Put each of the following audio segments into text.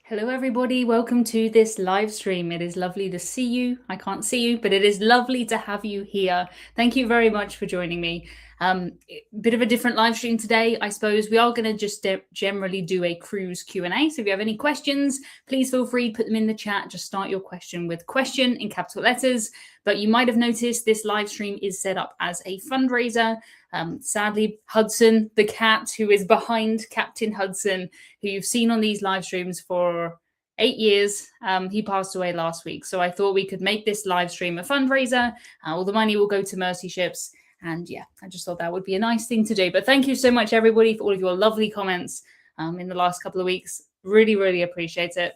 Hello, everybody. Welcome to this live stream. It is lovely to see you. I can't see you, but it is lovely to have you here. Thank you very much for joining me. Bit of a different live stream today, I suppose. We are going to just generally do a cruise Q&A. So if you have any questions, please feel free, put them in the chat. Just start your question with question in capital letters. But you might have noticed this live stream is set up as a fundraiser. Sadly, Hudson, the cat who is behind Captain Hudson, who you've seen on these live streams for 8 years, he passed away last week. So I thought we could make this live stream a fundraiser. All the money will go to Mercy Ships. And yeah, I just thought that would be a nice thing to do. But thank you so much, everybody, for all of your lovely comments in the last couple of weeks. Really, really appreciate it.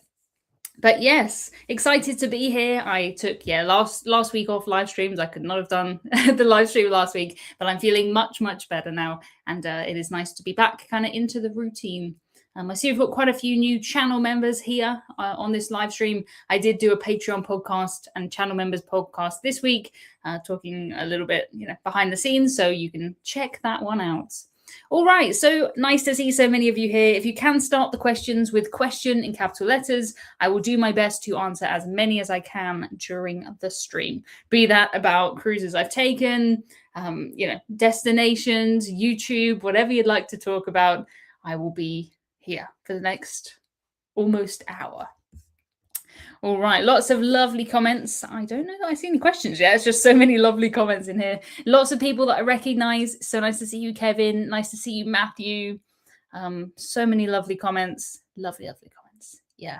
But yes, excited to be here. I took last week off live streams. I could not have done the live stream last week, but I'm feeling much better now, and it is nice to be back kind of into the routine. I see we've got quite a few new channel members here on this live stream. I did do a Patreon podcast and channel members podcast this week, talking a little bit, behind the scenes, so you can check that one out. All right, so nice to see so many of you here. If you can start the questions with question in capital letters, I will do my best to answer as many as I can during the stream. Be that about cruises I've taken, destinations, YouTube, whatever you'd like to talk about, I will be here for the next almost hour. All right, lots of lovely comments. I don't know that I see any questions yet. It's just so many lovely comments in here. Lots of people that I recognize. So nice to see you, Kevin. Nice to see you, Matthew. So many lovely comments. Lovely comments. Yeah.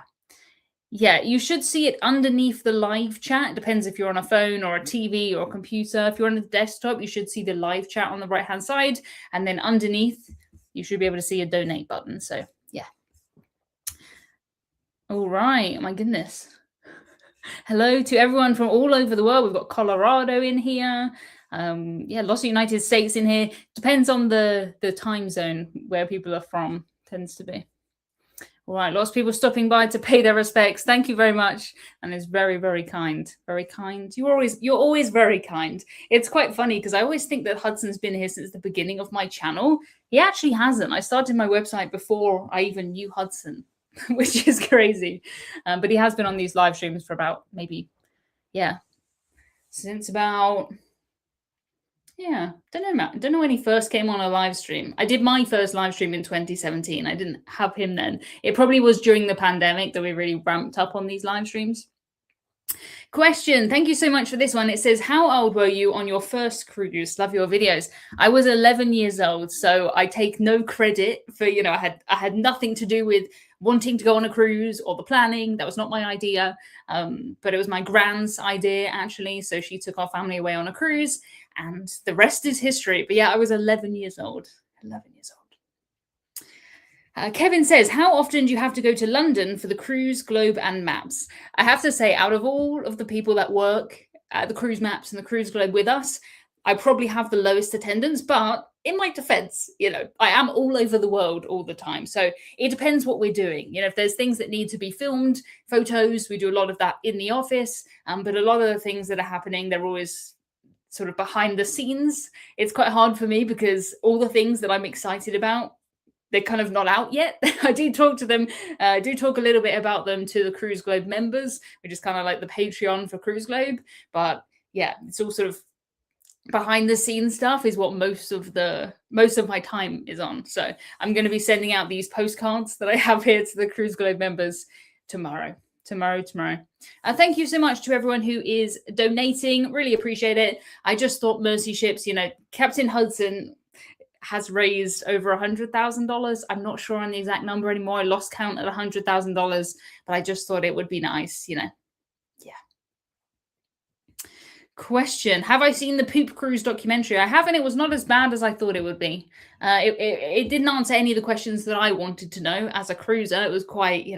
Yeah, you should see it underneath the live chat. It depends if you're on a phone or a TV or a computer. If you're on a desktop, you should see the live chat on the right-hand side. And then underneath, you should be able to see a donate button. So yeah. All right, my goodness. Hello to everyone from all over the world. We've got Colorado in here. Lots of United States in here. Depends on the time zone where people are from, tends to be. All right, lots of people stopping by to pay their respects. Thank you very much. And it's very, very kind. Very kind. You're always very kind. It's quite funny because I always think that Hudson's been here since the beginning of my channel. He actually hasn't. I started my website before I even knew Hudson, which is crazy. But he has been on these live streams for about since about, don't know when he first came on a live stream. I did my first live stream in 2017. I didn't have him then. It probably was during the pandemic that we really ramped up on these live streams. Question. Thank you so much for this one. It says, how old were you on your first cruise? Love your videos. I was 11 years old, so I take no credit for, I had nothing to do with wanting to go on a cruise or the planning. That was not my idea. But it was my grand's idea, actually. So she took our family away on a cruise, and the rest is history. But yeah, I was 11 years old. 11 years old. Kevin says, how often do you have to go to London for the cruise, globe, and maps? I have to say, out of all of the people that work at the cruise maps and the cruise globe with us, I probably have the lowest attendance, but in my defense, I am all over the world all the time. So it depends what we're doing. If there's things that need to be filmed, photos, we do a lot of that in the office. But a lot of the things that are happening, they're always sort of behind the scenes. It's quite hard for me because all the things that I'm excited about, they're kind of not out yet. I do talk to them, do talk a little bit about them to the Cruise Globe members, which is kind of like the Patreon for Cruise Globe. But yeah, it's all sort of behind the scenes stuff is what most of my time is on. So I'm going to be sending out these postcards that I have here to the Cruise Globe members tomorrow. Thank you so much to everyone who is donating. Really appreciate it. I just thought Mercy Ships, Captain Hudson has raised over $100,000. I'm not sure on the exact number anymore. I lost count at $100,000, but I just thought it would be nice, Yeah. Question. Have I seen the Poop Cruise documentary? I haven't. It was not as bad as I thought it would be. It didn't answer any of the questions that I wanted to know as a cruiser. It was quite,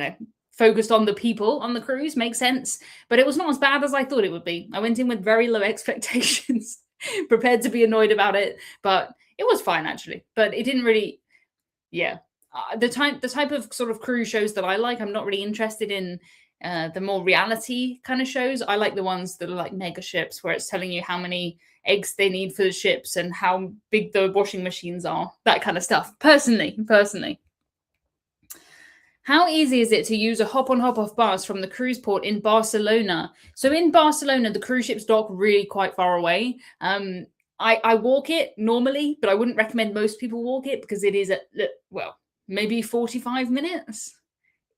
focused on the people on the cruise. Makes sense. But it was not as bad as I thought it would be. I went in with very low expectations, prepared to be annoyed about it, but it was fine, actually. But it didn't really, the type of sort of cruise shows that I like, I'm not really interested in the more reality kind of shows. I like the ones that are like mega ships, where it's telling you how many eggs they need for the ships and how big the washing machines are, that kind of stuff. Personally. How easy is it to use a hop-on hop-off bus from the cruise port in Barcelona? So in Barcelona, the cruise ships dock really quite far away. I walk it normally, but I wouldn't recommend most people walk it because it is well, maybe 45 minutes.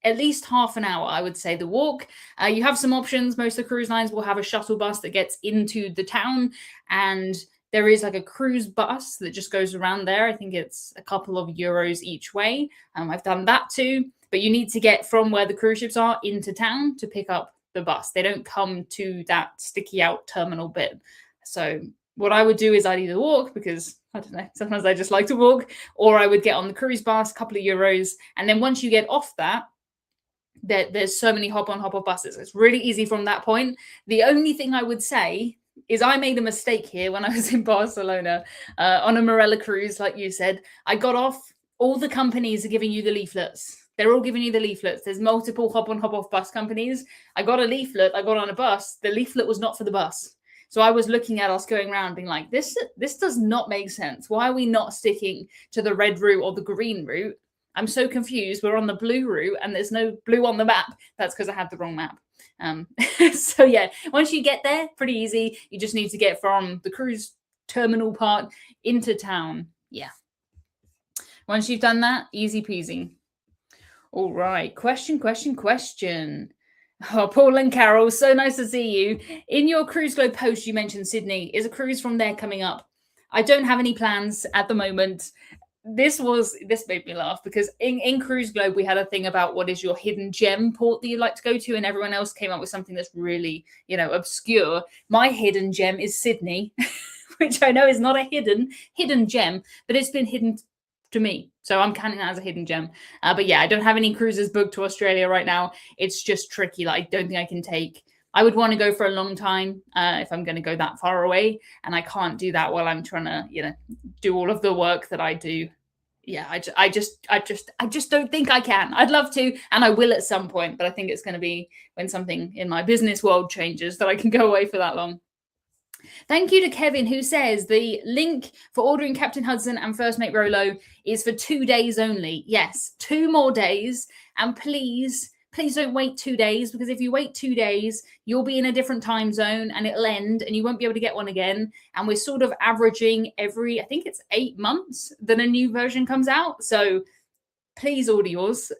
At least half an hour, I would say, the walk. You have some options. Most of the cruise lines will have a shuttle bus that gets into the town, and there is like a cruise bus that just goes around there. I think it's a couple of euros each way. I've done that too, but you need to get from where the cruise ships are into town to pick up the bus. They don't come to that sticky out terminal bit. So what I would do is I'd either walk, because I don't know, sometimes I just like to walk, or I would get on the cruise bus, a couple of euros, and then once you get off that, there's so many hop-on hop-off buses. It's really easy from that point. The only thing I would say is I made a mistake here when I was in Barcelona on a Marella cruise, like you said. I got off, all the companies are giving you the leaflets. They're all giving you the leaflets. There's multiple hop-on hop-off bus companies. I got a leaflet, I got on a bus. The leaflet was not for the bus. So I was looking at us going around being like, this does not make sense. Why are we not sticking to the red route or the green route? I'm so confused. We're on the blue route and there's no blue on the map. That's because I had the wrong map. So yeah, once you get there, pretty easy. You just need to get from the cruise terminal part into town. Yeah. Once you've done that, easy peasy. All right. Question. Oh, Paul and Carol, so nice to see you. In your Cruise Globe post, you mentioned Sydney. Is a cruise from there coming up? I don't have any plans at the moment. This made me laugh because in Cruise Globe, we had a thing about what is your hidden gem port that you like to go to, and everyone else came up with something that's really, obscure. My hidden gem is Sydney, which I know is not a hidden gem, but it's been hidden to me. So I'm counting that as a hidden gem. But yeah, I don't have any cruises booked to Australia right now. It's just tricky. Like, I don't think I can take. I would want to go for a long time if I'm going to go that far away, and I can't do that while I'm trying to, do all of the work that I do. Yeah, I just don't think I can. I'd love to, and I will at some point, but I think it's going to be when something in my business world changes that I can go away for that long. Thank you to Kevin, who says the link for ordering Captain Hudson and First Mate Rolo is for 2 days only. Yes, 2 more days, and please don't wait 2 days, because if you wait 2 days, you'll be in a different time zone and it'll end and you won't be able to get one again. And we're sort of averaging every, I think it's 8 months that a new version comes out. So please order yours.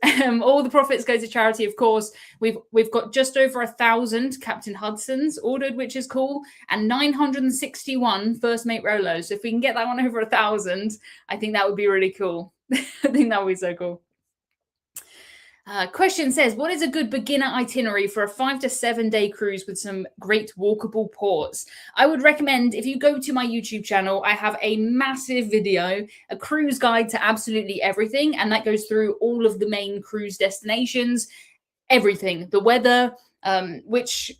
All the profits go to charity, of course. We've got just over 1,000 Captain Hudsons ordered, which is cool, and 961 First Mate Rolos. So if we can get that one over 1,000, I think that would be really cool. I think that would be so cool. Question says, what is a good beginner itinerary for a 5 to 7 day cruise with some great walkable ports? I would recommend, if you go to my YouTube channel, I have a massive video, a cruise guide to absolutely everything. And that goes through all of the main cruise destinations, everything, the weather, which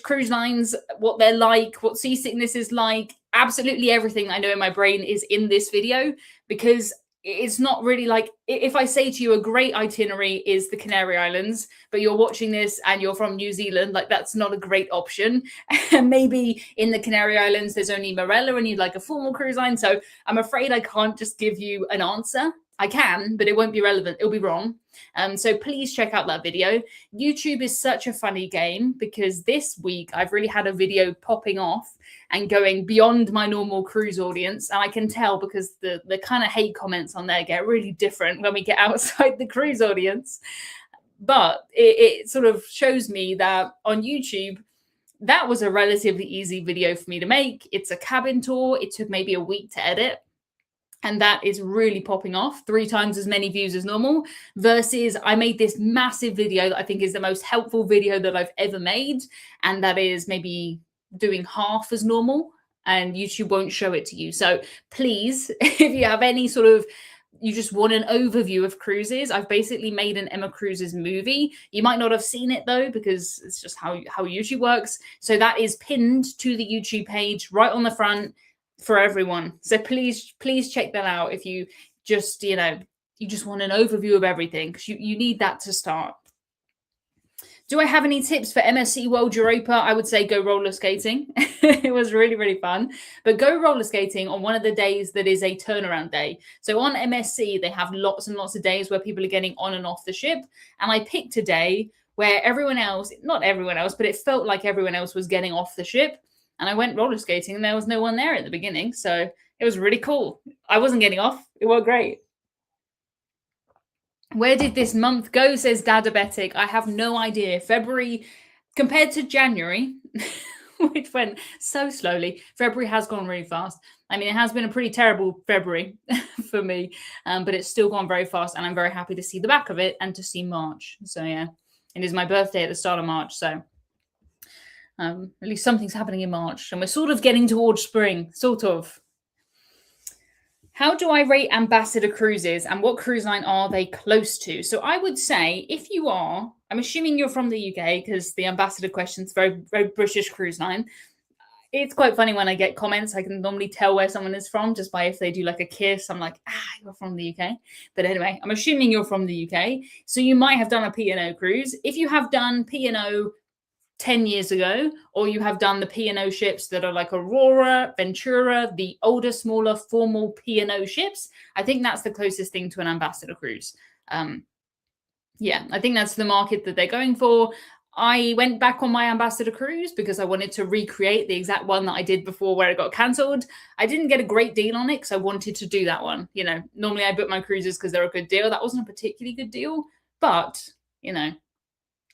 cruise lines, what they're like, what seasickness is like, absolutely everything I know in my brain is in this video, because it's not really like, if I say to you a great itinerary is the Canary Islands, but you're watching this and you're from New Zealand, like that's not a great option. And maybe in the Canary Islands, there's only Marella and you'd like a formal cruise line. So I'm afraid I can't just give you an answer. I can, but it won't be relevant. It'll be wrong. So please check out that video. YouTube is such a funny game, because this week I've really had a video popping off and going beyond my normal cruise audience. And I can tell because the kind of hate comments on there get really different when we get outside the cruise audience. But it sort of shows me that on YouTube, that was a relatively easy video for me to make. It's a cabin tour. It took maybe a week to edit. And that is really popping off, 3 times as many views as normal, versus I made this massive video that I think is the most helpful video that I've ever made. And that is maybe doing half as normal, and YouTube won't show it to you. So please, if you have any sort of, you just want an overview of cruises, I've basically made an Emma Cruises movie. You might not have seen it though, because it's just how YouTube works. So that is pinned to the YouTube page right on the front for everyone. So please check that out if you just, you just want an overview of everything, because you need that to start. Do I have any tips for MSC World Europa? I would say go roller skating. It was really, really fun. But go roller skating on one of the days that is a turnaround day. So on MSC, they have lots and lots of days where people are getting on and off the ship. And I picked a day where everyone else, not everyone else, but it felt like everyone else was getting off the ship. And I went roller skating and there was no one there at the beginning. So it was really cool. I wasn't getting off. It was great. Where did this month go, says Dadabetic? I have no idea. February, compared to January, which went so slowly, February has gone really fast. I mean, it has been a pretty terrible February for me, but it's still gone very fast, and I'm very happy to see the back of it and to see March. So, yeah, it is my birthday at the start of March, so at least something's happening in March, and we're sort of getting towards spring, sort of. How do I rate ambassador cruises and what cruise line are they close to? So I would say if you are, I'm assuming you're from the UK because the ambassador question's very, very British cruise line. It's quite funny when I get comments. I can normally tell where someone is from just by if they do like a kiss. I'm like, you're from the UK. But anyway, I'm assuming you're from the UK. So you might have done a P&O cruise. If you have done P&O 10 years ago, or you have done the P&O ships that are like Aurora, Ventura, the older, smaller, formal P&O ships, I think that's the closest thing to an ambassador cruise. Yeah, I think that's the market that they're going for. I went back on my ambassador cruise because I wanted to recreate the exact one that I did before where it got cancelled. I didn't get a great deal on it because I wanted to do that one. You know, normally I book my cruises because they're a good deal. That wasn't a particularly good deal, but, you know,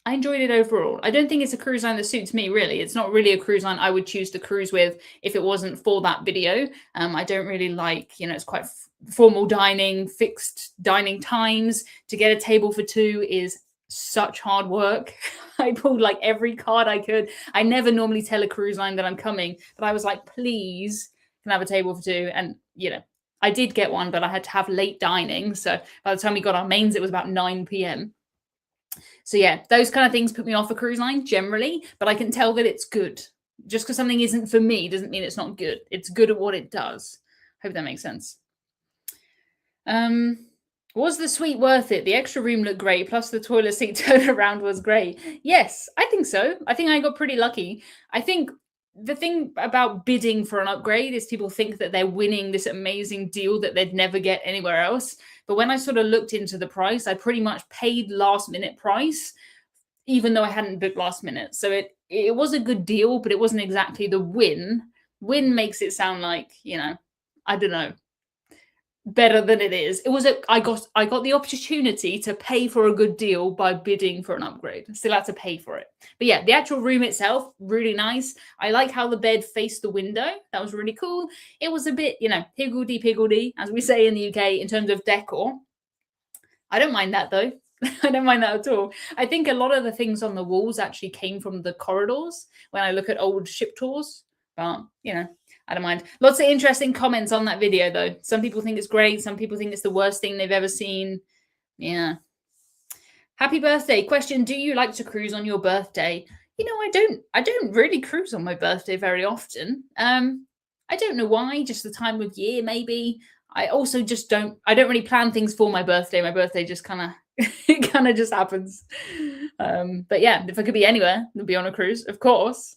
I enjoyed it overall. I don't think it's a cruise line that suits me, really. It's not really a cruise line I would choose to cruise with if it wasn't for that video. I don't really like, you know, it's quite formal dining, fixed dining times. To get a table for two is such hard work. I pulled like every card I could. I never normally tell a cruise line that I'm coming, but I was like, please, can I have a table for two? And, you know, I did get one, but I had to have late dining. So by the time we got our mains, it was about 9 p.m. So yeah, those kind of things put me off a cruise line generally, but I can tell that it's good. Just because something isn't for me doesn't mean it's not good. It's good at what it does. Hope that makes sense. Was the suite worth it? The extra room looked great, plus the toilet seat turnaround was great. Yes, I think so. I think I got pretty lucky. I think the thing about bidding for an upgrade is people think that they're winning this amazing deal that they'd never get anywhere else. But when I sort of looked into the price, I pretty much paid last minute price, even though I hadn't booked last minute. So it was a good deal, but it wasn't exactly the win. Win makes it sound like, you know, I don't know, better than it is. It was I got the opportunity to pay for a good deal by bidding for an upgrade. Still had to pay for it. But yeah, the actual room itself, really nice. I like how the bed faced the window. That was really cool. It was a bit, you know, higgledy-piggledy, as we say in the UK, in terms of decor. I don't mind that though. I don't mind that at all. I think a lot of the things on the walls actually came from the corridors when I look at old ship tours. But, you know, I don't mind. Lots of interesting comments on that video, though. Some people think it's great. Some people think it's the worst thing they've ever seen. Yeah. Happy birthday. Question, do you like to cruise on your birthday? You know, I don't really cruise on my birthday very often. I don't know why, just the time of year, maybe. I also just don't really plan things for my birthday. My birthday just kind of it kind of just happens. But yeah, if I could be anywhere, I'd be on a cruise, of course.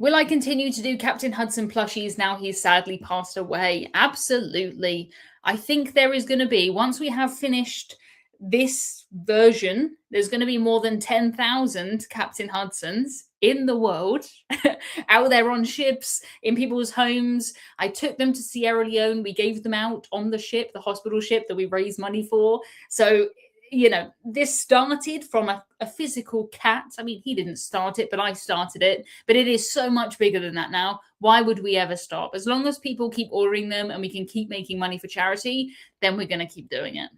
Will I continue to do Captain Hudson plushies now he's sadly passed away? Absolutely. I think there is going to be, once we have finished this version, there's going to be more than 10,000 Captain Hudsons in the world, out there on ships, in people's homes. I took them to Sierra Leone. We gave them out on the ship, the hospital ship that we raised money for. So, you know, this started from a physical cat. I mean, he didn't start it, but I started it. But it is so much bigger than that now. Why would we ever stop? As long as people keep ordering them and we can keep making money for charity, then we're going to keep doing it.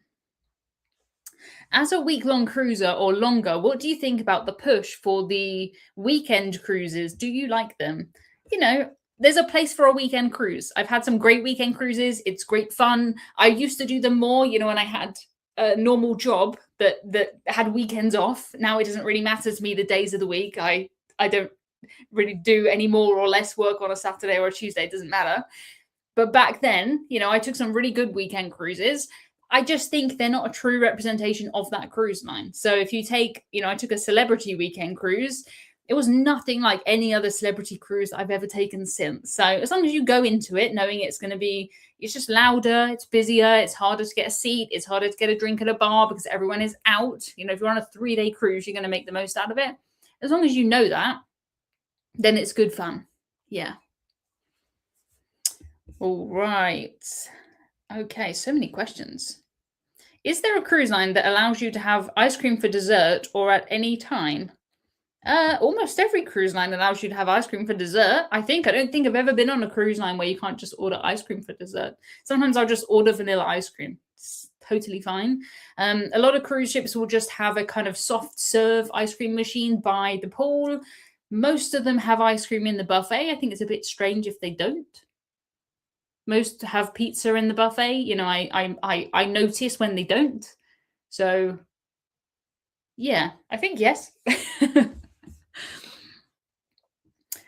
As a week-long cruiser or longer, what do you think about the push for the weekend cruises? Do you like them? You know, there's a place for a weekend cruise. I've had some great weekend cruises. It's great fun. I used to do them more, you know, when I had a normal job that had weekends off. Now it doesn't really matter to me the days of the week. I don't really do any more or less work on a Saturday or a Tuesday. It doesn't matter. But back then, you know, I took some really good weekend cruises. I just think they're not a true representation of that cruise line. So if you take, I took a celebrity weekend cruise. It was nothing like any other celebrity cruise I've ever taken since. So as long as you go into it knowing it's just louder, it's busier, it's harder to get a seat, it's harder to get a drink at a bar because everyone is out. If you're on a 3-day cruise, you're going to make the most out of it. As long as you know that, then it's good fun. Yeah. All right. Okay, so many questions. Is there a cruise line that allows you to have ice cream for dessert or at any time? Almost every cruise line allows you to have ice cream for dessert. I don't think I've ever been on a cruise line where you can't just order ice cream for dessert. Sometimes I'll just order vanilla ice cream. It's totally fine. A lot of cruise ships will just have a kind of soft serve ice cream machine by the pool. Most of them have ice cream in the buffet. I think it's a bit strange if they don't. Most have pizza in the buffet. I notice when they don't. So, yeah, I think yes.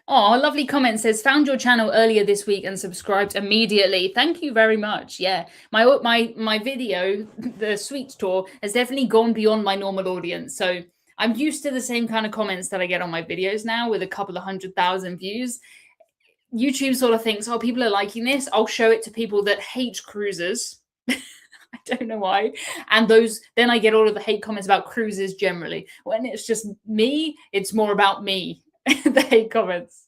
Oh, lovely comment says, found your channel earlier this week and subscribed immediately. Thank you very much. Yeah, my video, the Sweets Tour, has definitely gone beyond my normal audience. So I'm used to the same kind of comments that I get on my videos now with a couple of 100,000 views. YouTube sort of thinks, oh, people are liking this. I'll show it to people that hate cruises. I don't know why. And then I get all of the hate comments about cruises generally. When it's just me, it's more about me. The hate comments.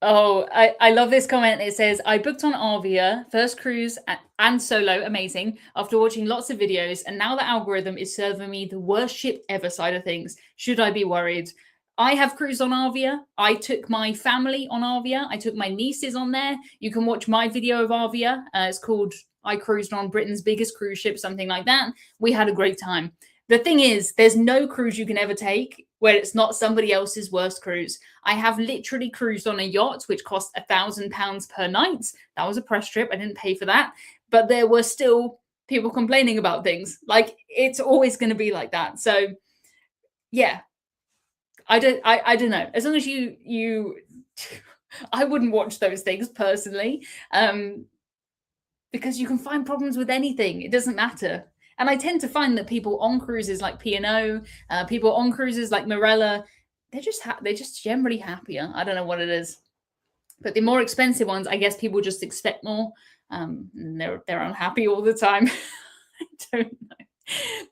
Oh, I love this comment. It says, I booked on Arvia, first cruise and solo, amazing, after watching lots of videos, and now the algorithm is serving me the worst ship ever side of things. Should I be worried? I have cruised on Arvia. I took my family on Arvia. I took my nieces on there. You can watch my video of Arvia. It's called I Cruised on Britain's Biggest Cruise Ship, something like that. We had a great time. The thing is, there's no cruise you can ever take where it's not somebody else's worst cruise. I have literally cruised on a yacht, which cost £1,000 per night. That was a press trip. I didn't pay for that. But there were still people complaining about things. Like, it's always going to be like that. So, yeah. I don't know. As long as you I wouldn't watch those things personally, because you can find problems with anything. It doesn't matter. And I tend to find that people on cruises like P&O, people on cruises like Marella, they're just generally happier. I don't know what it is. But the more expensive ones, I guess people just expect more. And they're unhappy all the time. I don't know.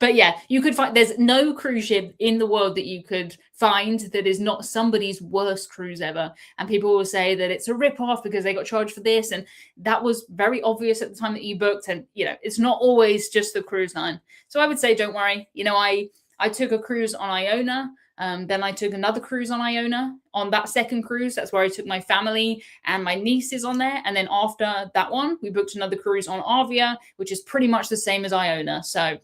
But yeah, you could find, there's no cruise ship in the world that you could find that is not somebody's worst cruise ever. And people will say that it's a rip-off because they got charged for this. And that was very obvious at the time that you booked. And, it's not always just the cruise line. So I would say, don't worry. I took a cruise on Iona. Then I took another cruise on Iona. On that second cruise, that's where I took my family and my nieces on there. And then after that one, we booked another cruise on Arvia, which is pretty much the same as Iona. So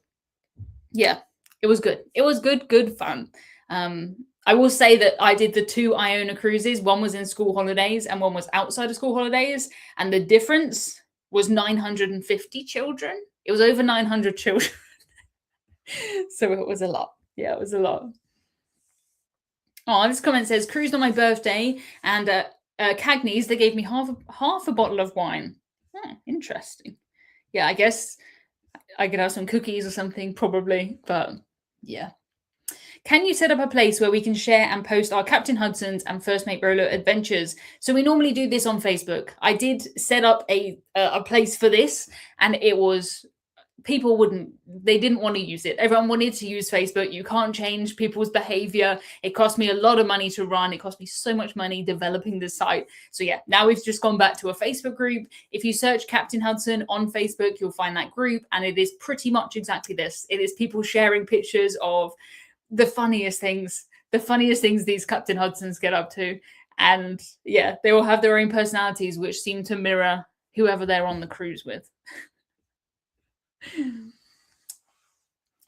yeah, it was good. It was good fun. I will say that I did the 2 Iona cruises. One was in school holidays and one was outside of school holidays. And the difference was 950 children. It was over 900 children. So it was a lot. Yeah, it was a lot. Oh, this comment says, cruised on my birthday and Cagney's, they gave me half a bottle of wine. Interesting. Yeah, I guess I could have some cookies or something, probably, but yeah. Can you set up a place where we can share and post our Captain Hudson's and First Mate Rolo adventures? So we normally do this on Facebook. I did set up a place for this, and it was, they didn't want to use it. Everyone wanted to use Facebook. You can't change people's behavior. It cost me a lot of money to run. It cost me so much money developing the site. So yeah, now we've just gone back to a Facebook group. If you search Captain Hudson on Facebook, you'll find that group. And it is pretty much exactly this. It is people sharing pictures of the funniest things these Captain Hudsons get up to. And yeah, they all have their own personalities, which seem to mirror whoever they're on the cruise with.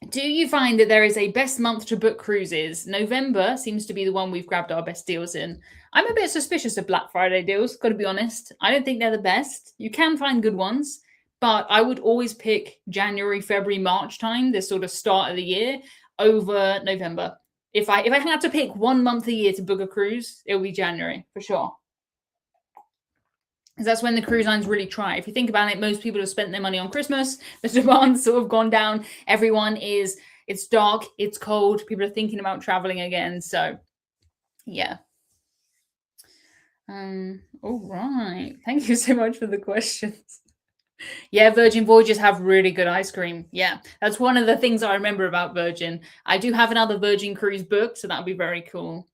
Do you find that there is a best month to book cruises? November seems to be the one we've grabbed our best deals in. I'm a bit suspicious of Black Friday deals, got to be honest. I don't think they're the best. You can find good ones, but I would always pick January, February, March time, this sort of start of the year, over November. If I had to pick 1 month a year to book a cruise, it would be January for sure. because that's when the cruise lines really try. If you think about it, most people have spent their money on Christmas. The demand's sort of gone down. It's dark, it's cold. People are thinking about traveling again. So, yeah. All right. Thank you so much for the questions. Yeah, Virgin Voyages have really good ice cream. Yeah, that's one of the things I remember about Virgin. I do have another Virgin cruise booked, so that'll be very cool.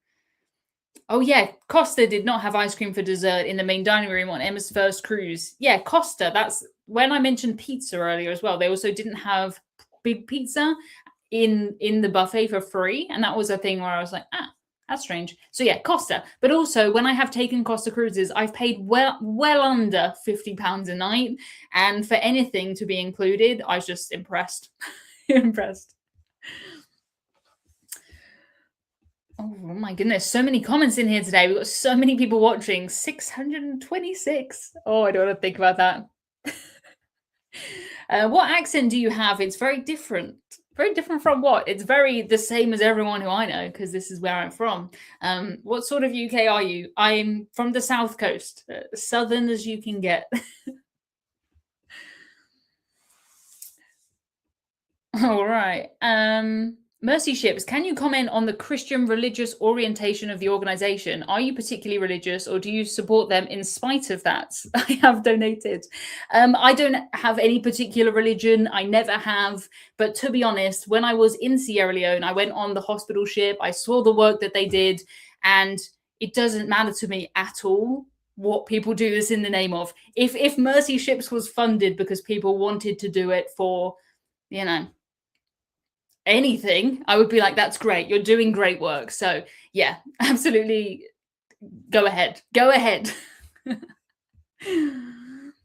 Oh yeah, Costa did not have ice cream for dessert in the main dining room on Emma's first cruise. Yeah, Costa. That's when I mentioned pizza earlier as well. They also didn't have big pizza in the buffet for free, and that was a thing where I was like, that's strange. So yeah, Costa. But also, when I have taken Costa cruises, I've paid well under £50 a night, and for anything to be included, I was just impressed. Impressed. Oh my goodness, so many comments in here today. We've got so many people watching. 626. Oh, I don't want to think about that. What accent do you have? It's very different. Very different from what? It's very the same as everyone who I know, because this is where I'm from. What sort of UK are you? I'm from the South Coast, southern as you can get. All right. Mercy Ships, can you comment on the Christian religious orientation of the organization? Are you particularly religious, or do you support them in spite of that? I have donated. I don't have any particular religion. I never have. But to be honest, when I was in Sierra Leone, I went on the hospital ship. I saw the work that they did, and it doesn't matter to me at all what people do this in the name of. If Mercy Ships was funded because people wanted to do it for, anything, I would be like, that's great, you're doing great work. So yeah, absolutely, go ahead.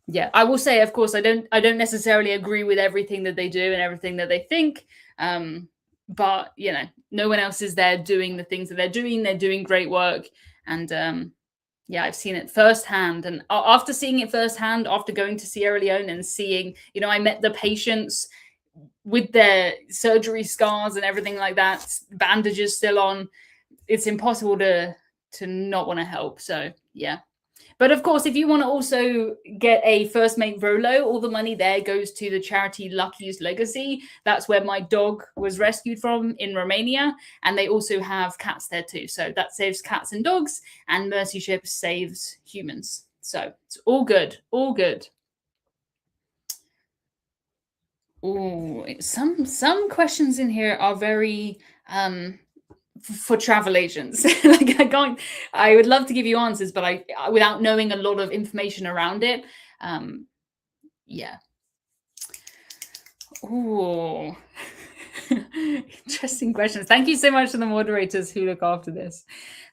Yeah, I will say, of course, I don't necessarily agree with everything that they do and everything that they think, but no one else is there doing the things that they're doing great work. And yeah, I've seen it firsthand. And after seeing it firsthand, after going to Sierra Leone and seeing, I met the patients with their surgery scars and everything like that, bandages still on, it's impossible to not want to help. So yeah. But of course, if you want to also get a first mate Rolo, all the money there goes to the charity Lucky's Legacy. That's where my dog was rescued from in Romania. And they also have cats there too. So that saves cats and dogs, and Mercy Ship saves humans. So it's all good. All good. Oh, some questions in here are very for travel agents. Like I would love to give you answers, but I without knowing a lot of information around it. Yeah. Oh, interesting questions. Thank you so much to the moderators who look after this.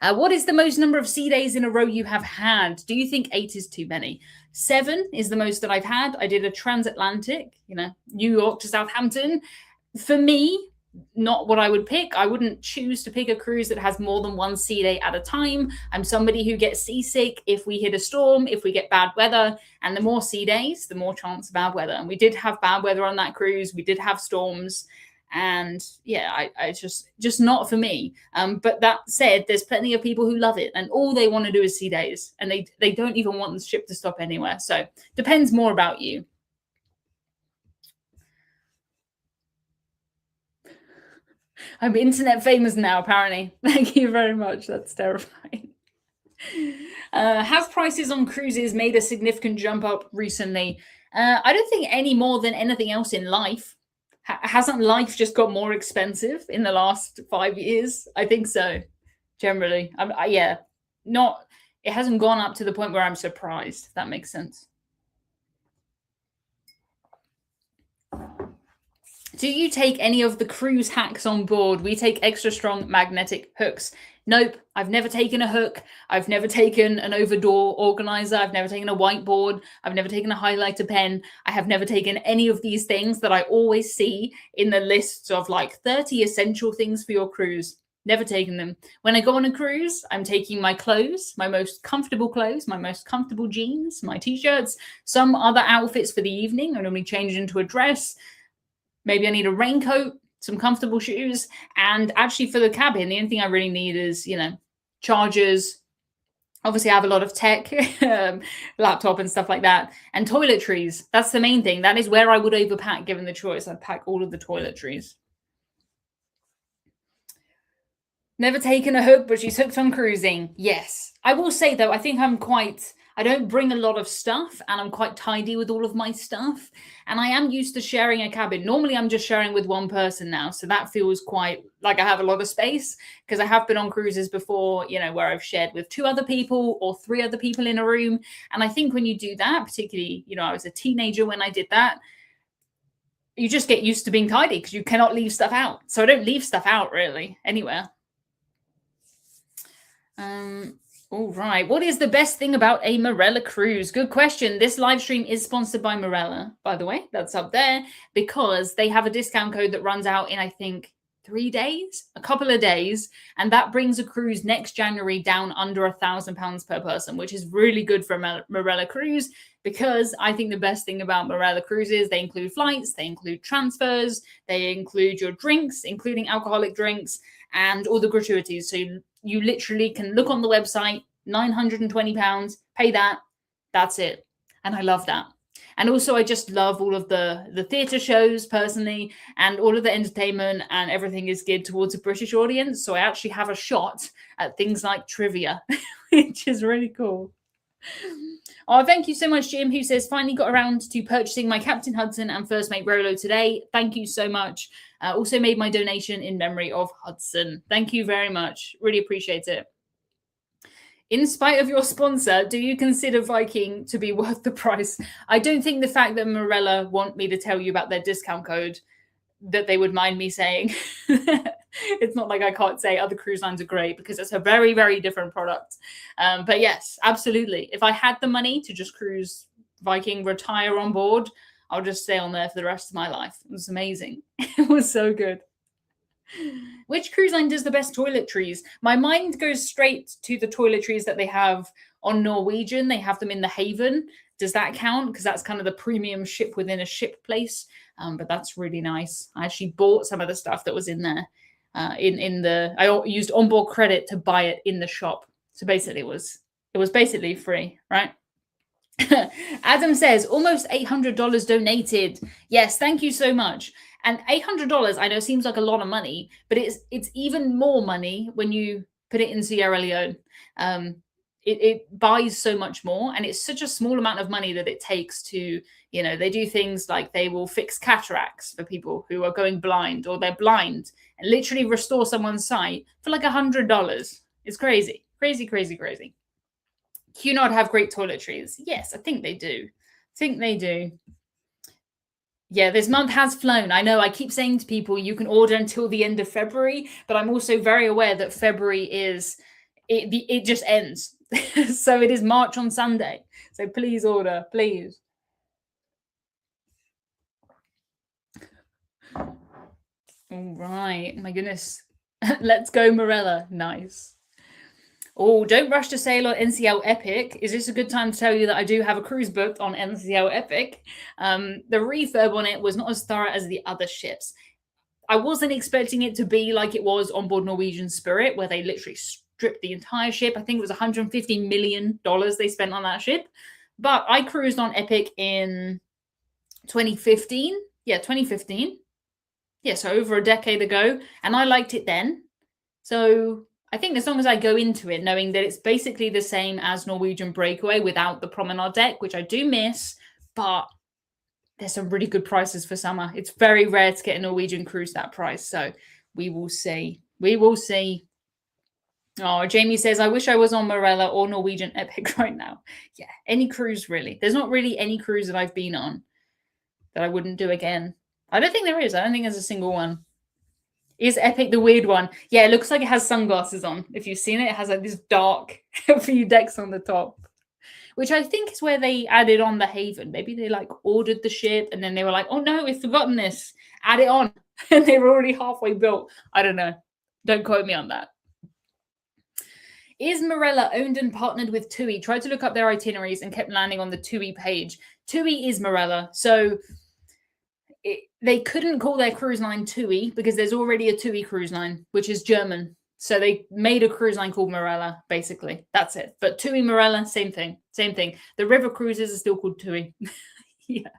What is the most number of sea days in a row you have had? Do you think 8 is too many? 7 is the most that I've had. I did a transatlantic, New York to Southampton. For me, not what I would pick. I wouldn't choose to pick a cruise that has more than 1 sea day at a time. I'm somebody who gets seasick if we hit a storm, if we get bad weather, and the more sea days, the more chance of bad weather. And we did have bad weather on that cruise. We did have storms. And yeah, I just not for me. But that said, there's plenty of people who love it, and all they want to do is sea days, and they don't even want the ship to stop anywhere. So depends more about you. I'm internet famous now, apparently. Thank you very much. That's terrifying. Have prices on cruises made a significant jump up recently? I don't think any more than anything else in life. Hasn't life just got more expensive in the last 5 years? I think so, generally. Yeah, it hasn't gone up to the point where I'm surprised, if that makes sense. Do you take any of the cruise hacks on board? We take extra strong magnetic hooks. Nope, I've never taken a hook. I've never taken an over-door organizer. I've never taken a whiteboard. I've never taken a highlighter pen. I have never taken any of these things that I always see in the lists of like 30 essential things for your cruise. Never taken them. When I go on a cruise, I'm taking my clothes, my most comfortable clothes, my most comfortable jeans, my t-shirts, some other outfits for the evening. I normally change into a dress. Maybe I need a raincoat, some comfortable shoes. And actually for the cabin, the only thing I really need is, chargers, Obviously, I have a lot of tech, laptop and stuff like that, and toiletries. That's the main thing. That is where I would overpack given the choice. I'd pack all of the toiletries. Never taken a hook, but she's hooked on cruising. Yes. I will say though, I think I don't bring a lot of stuff and I'm quite tidy with all of my stuff. And I am used to sharing a cabin. Normally I'm just sharing with one person now. So that feels quite like I have a lot of space because I have been on cruises before, where I've shared with 2 other people or 3 other people in a room. And I think when you do that, particularly, I was a teenager when I did that, you just get used to being tidy because you cannot leave stuff out. So I don't leave stuff out really anywhere. All right. What is the best thing about a Marella cruise? Good question. This live stream is sponsored by Marella, by the way. That's up there because they have a discount code that runs out in, I think, 3 days, a couple of days. And that brings a cruise next January down under £1,000 per person, which is really good for a Marella cruise because I think the best thing about Marella cruises, they include flights, they include transfers, they include your drinks, including alcoholic drinks, and all the gratuities. So you literally can look on the website, £920, pay that, that's it. And I love that. And also I just love all of the theatre shows personally, and all of the entertainment, and everything is geared towards a British audience. So I actually have a shot at things like trivia, which is really cool. Oh, thank you so much, Jim, who says, finally got around to purchasing my Captain Hudson and First Mate Rolo today. Thank you so much. Also made my donation in memory of Hudson. Thank you very much. Really appreciate it. In spite of your sponsor, do you consider Viking to be worth the price? I don't think the fact that Marella want me to tell you about their discount code, that they would mind me saying. It's not like I can't say other cruise lines are great because it's a very, very different product. But yes, absolutely. If I had the money to just cruise Viking, retire on board, I'll just stay on there for the rest of my life. It was amazing. It was so good. Which cruise line does the best toiletries? My mind goes straight to the toiletries that they have on Norwegian. They have them in the Haven. Does that count? Because that's kind of the premium ship within a ship place. But that's really nice. I actually bought some of the stuff that was in there. I used onboard credit to buy it in the shop. So basically it was basically free, right? Adam says almost $800 donated. Yes, thank you so much. And $800, I know, seems like a lot of money, but it's even more money when you put it in Sierra Leone. It buys so much more, and it's such a small amount of money that it takes to, they do things like they will fix cataracts for people who are going blind, or they're blind, and literally restore someone's sight for like $100. It's crazy, crazy, crazy, crazy. Cunard have great toiletries. Yes, I think they do. Yeah, this month has flown. I know I keep saying to people, you can order until the end of February, but I'm also very aware that February it just ends. So it is March on Sunday. So please order, please. All right. My goodness. Let's go, Marella. Nice. Oh, don't rush to sail on NCL Epic. Is this a good time to tell you that I do have a cruise booked on NCL Epic? The refurb on it was not as thorough as the other ships. I wasn't expecting it to be like it was on board Norwegian Spirit, where they literally stripped the entire ship. I think it was $150 million they spent on that ship. But I cruised on Epic in 2015. Yeah, 2015. Yeah, so over a decade ago. And I liked it then. So I think as long as I go into it knowing that it's basically the same as Norwegian Breakaway without the Promenade deck, which I do miss, but there's some really good prices for summer. It's very rare to get a Norwegian cruise that price. So we will see. We will see. Oh, Jamie says, I wish I was on Marella or Norwegian Epic right now. Yeah, any cruise really. There's not really any cruise that I've been on that I wouldn't do again. I don't think there is. I don't think there's a single one. Is Epic the weird one? Yeah, it looks like it has sunglasses on. If you've seen it, it has like this dark few decks on the top, which I think is where they added on the Haven. Maybe they like ordered the ship and then they were like, oh no, we've forgotten this. Add it on. And they were already halfway built. I don't know. Don't quote me on that. Is Marella owned and partnered with TUI? Tried to look up their itineraries and kept landing on the TUI page. TUI is Marella. So they couldn't call their cruise line TUI because there's already a TUI cruise line, which is German. So they made a cruise line called Marella, basically. That's it. But TUI Marella, same thing. Same thing. The river cruises are still called TUI. Yeah.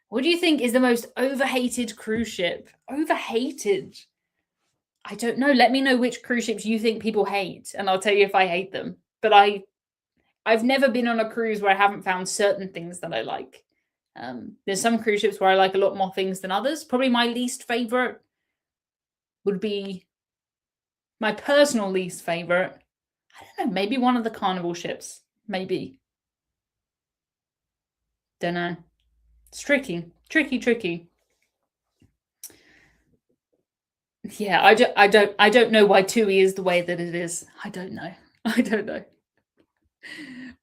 What do you think is the most overhated cruise ship? Overhated? I don't know. Let me know which cruise ships you think people hate, and I'll tell you if I hate them. But I've never been on a cruise where I haven't found certain things that I like. There's some cruise ships where I like a lot more things than others. Probably my least favorite would be my personal least favorite. I don't know. Maybe one of the Carnival ships. Maybe. Don't know. It's tricky. Tricky. Yeah, I don't know why TUI is the way that it is. I don't know. I don't know.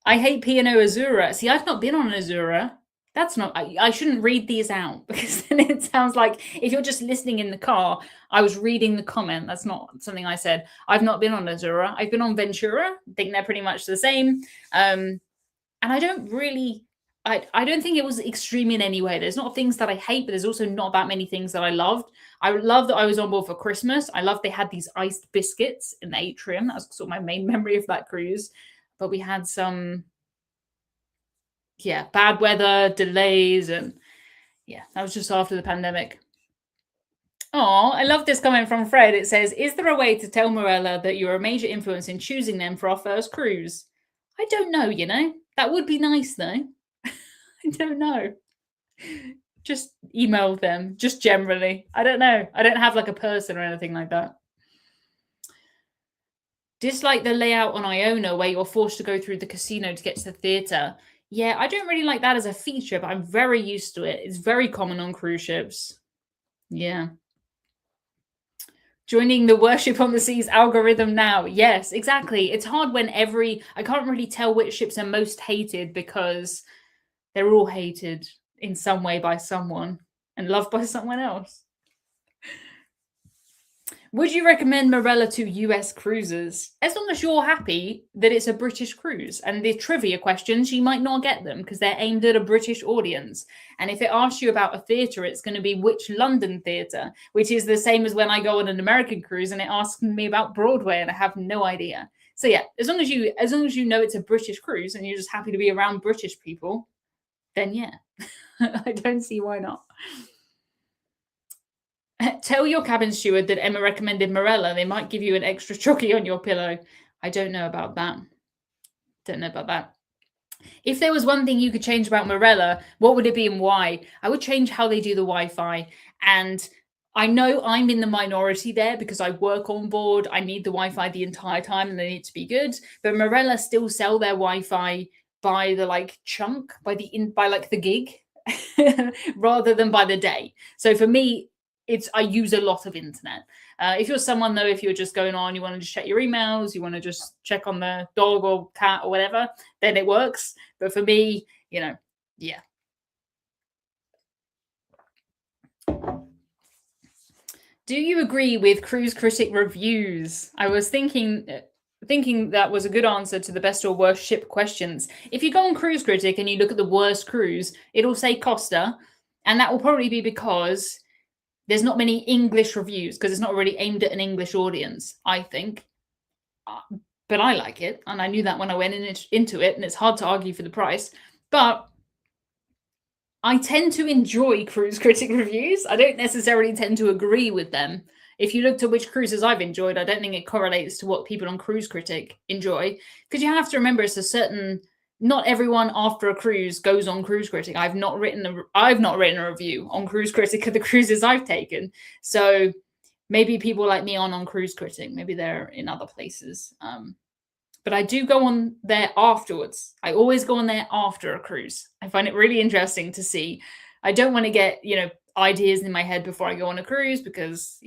I hate P&O Azura. See, I've not been on Azura. That's not. I shouldn't read these out because then it sounds like if you're just listening in the car, I was reading the comment. That's not something I said. I've not been on Azura. I've been on Ventura. I think they're pretty much the same. And I don't really. I don't think it was extreme in any way. There's not things that I hate, but there's also not that many things that I loved. I love that I was on board for Christmas. I love they had these iced biscuits in the atrium. That was sort of my main memory of that cruise. But we had some, bad weather, delays, and that was just after the pandemic. Oh, I love this comment from Fred. It says, is there a way to tell Marella that you're a major influence in choosing them for our first cruise? I don't know, That would be nice, though. I don't know. Just email them, just generally. I don't know. I don't have like a person or anything like that. Dislike the layout on Iona where you're forced to go through the casino to get to the theatre. Yeah, I don't really like that as a feature, but I'm very used to it. It's very common on cruise ships. Yeah. Joining the Worship on the Seas algorithm now. Yes, exactly. It's hard when I can't really tell which ships are most hated because they're all hated in some way by someone and loved by someone else. Would you recommend Marella to US cruisers? As long as you're happy that it's a British cruise. And the trivia questions, you might not get them because they're aimed at a British audience. And if it asks you about a theatre, it's going to be which London theatre, which is the same as when I go on an American cruise and it asks me about Broadway and I have no idea. So yeah, as long as you know it's a British cruise and you're just happy to be around British people, then yeah, I don't see why not. Tell your cabin steward that Emma recommended Marella. They might give you an extra chocky on your pillow. I don't know about that. If there was one thing you could change about Marella, what would it be and why? I would change how they do the Wi-Fi. And I know I'm in the minority there because I work on board. I need the Wi-Fi the entire time and they need to be good. But Marella still sell their Wi-Fi by the chunk, by the gig, rather than by the day. So for me, I use a lot of internet. If you're someone though, if you're just going on, you want to just check your emails, you want to just check on the dog or cat or whatever, then it works. But for me, yeah. Do you agree with Cruise Critic reviews? I was thinking that was a good answer to the best or worst ship questions. If you go on Cruise Critic and you look at the worst cruise, it'll say Costa, and that will probably be because there's not many English reviews because it's not really aimed at an English audience, I think. But I like it, and I knew that when I went into it, and it's hard to argue for the price. But I tend to enjoy Cruise Critic reviews. I don't necessarily tend to agree with them. If you look to which cruises I've enjoyed, I don't think it correlates to what people on Cruise Critic enjoy. Because you have to remember not everyone after a cruise goes on Cruise Critic. I've not written a review on Cruise Critic of the cruises I've taken. So maybe people like me on Cruise Critic. Maybe they're in other places. But I do go on there afterwards. I always go on there after a cruise. I find it really interesting to see. I don't want to get, ideas in my head before I go on a cruise because,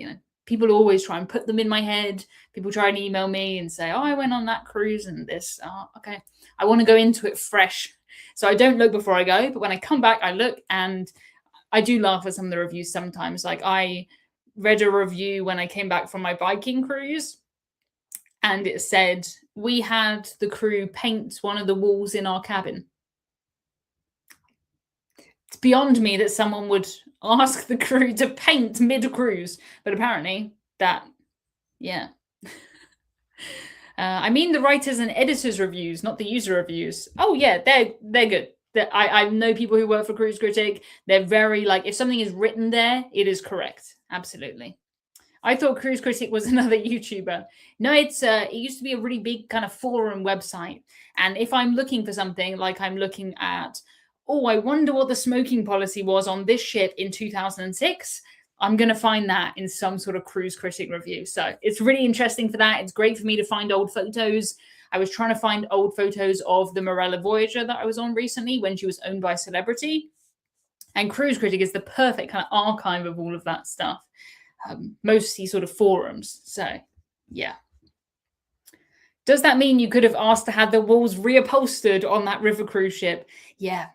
people always try and put them in my head. People try and email me and say, oh, I went on that cruise and this. Oh, okay. I want to go into it fresh. So I don't look before I go. But when I come back, I look and I do laugh at some of the reviews sometimes. Like I read a review when I came back from my Viking cruise. And it said, we had the crew paint one of the walls in our cabin. It's beyond me that someone would ask the crew to paint mid-cruise. But apparently that Yeah. I mean the writers and editors reviews, not the user reviews. Oh yeah, they're good. I know people who work for Cruise Critic. They're very like, if something is written there, it is correct. Absolutely. I thought Cruise Critic was another YouTuber. No, it used to be a really big kind of forum website. And if I'm looking for something, like I'm looking at, oh, I wonder what the smoking policy was on this ship in 2006, I'm going to find that in some sort of Cruise Critic review. So it's really interesting for that. It's great for me to find old photos. I was trying to find old photos of the Marella Voyager that I was on recently when she was owned by a celebrity. And Cruise Critic is the perfect kind of archive of all of that stuff. Mostly sort of forums. So, yeah. Does that mean you could have asked to have the walls reupholstered on that river cruise ship? Yeah.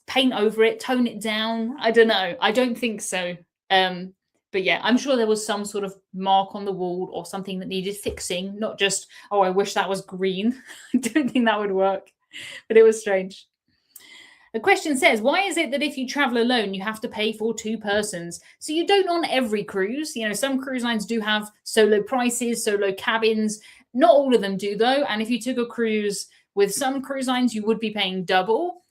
Paint over it, tone it down. I don't know. I don't think so. But yeah, I'm sure there was some sort of mark on the wall or something that needed fixing, not just, oh, I wish that was green. I don't think that would work, but it was strange. The question says, why is it that if you travel alone, you have to pay for two persons? So you don't on every cruise. You know, some cruise lines do have solo prices, solo cabins. Not all of them do, though. And if you took a cruise with some cruise lines, you would be paying double.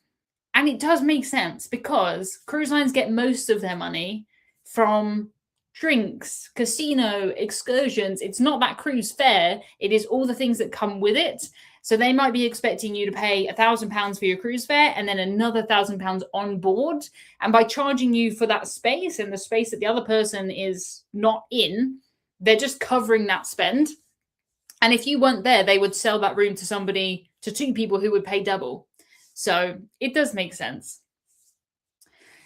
And it does make sense because cruise lines get most of their money from drinks, casino, excursions. It's not that cruise fare. It is all the things that come with it. So they might be expecting you to pay £1,000 for your cruise fare and then another £1,000 on board. And by charging you for that space and the space that the other person is not in, they're just covering that spend. And if you weren't there, they would sell that room to somebody, to two people who would pay double. So it does make sense.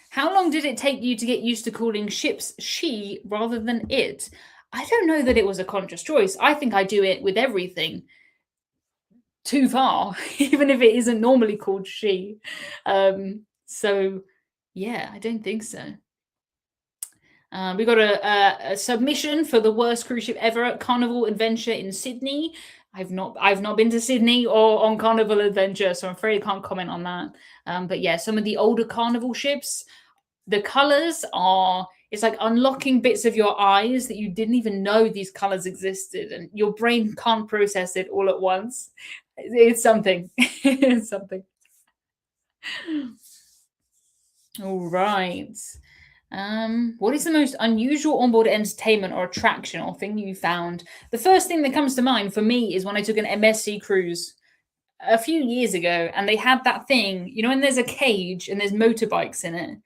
How long did it take you to get used to calling ships she rather than it? I don't know that it was a conscious choice. I think I do it with everything too far, even if it isn't normally called she. So yeah, I don't think so. We got a submission for the worst cruise ship ever at Carnival Adventure in Sydney. I've not been to Sydney or on Carnival Adventure, so I'm afraid I can't comment on that. But yeah, some of the older Carnival ships, the colors are, it's like unlocking bits of your eyes that you didn't even know these colors existed, and your brain can't process it all at once. It's something. It's something. All right. What is the most unusual onboard entertainment or attraction or thing you found? The first thing that comes to mind for me is when I took an MSC cruise a few years ago, and they had that thing, you know, when there's a cage and there's motorbikes in it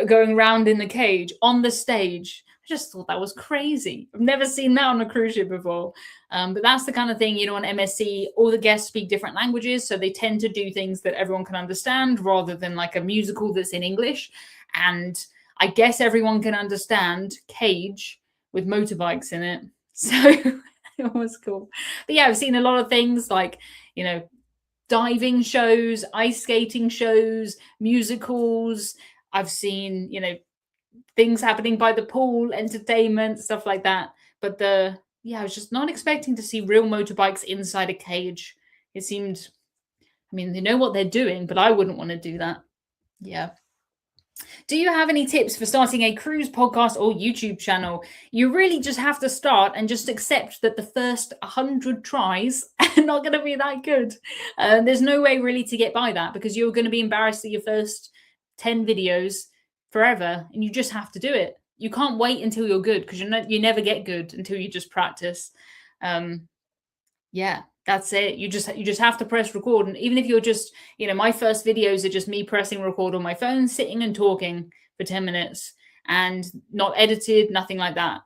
going around in the cage on the stage. I just thought that was crazy. I've never seen that on a cruise ship before. But that's the kind of thing, you know, on MSC, all the guests speak different languages, so they tend to do things that everyone can understand rather than like a musical that's in English. And I guess everyone can understand cage with motorbikes in it. So it was cool. But yeah, I've seen a lot of things like, you know, diving shows, ice skating shows, musicals. I've seen, you know, things happening by the pool, entertainment, stuff like that. But I was just not expecting to see real motorbikes inside a cage. It seemed, I mean, they know what they're doing, but I wouldn't want to do that. Yeah. Do you have any tips for starting a cruise podcast or YouTube channel? You really just have to start and just accept that the first 100 tries are not going to be that good. There's no way really to get by that because you're going to be embarrassed at your first 10 videos forever, and you just have to do it. You can't wait until you're good because you never get good until you just practice. Yeah, that's it. You just have to press record. And even if you're just, you know, my first videos are just me pressing record on my phone, sitting and talking for 10 minutes and not edited, nothing like that.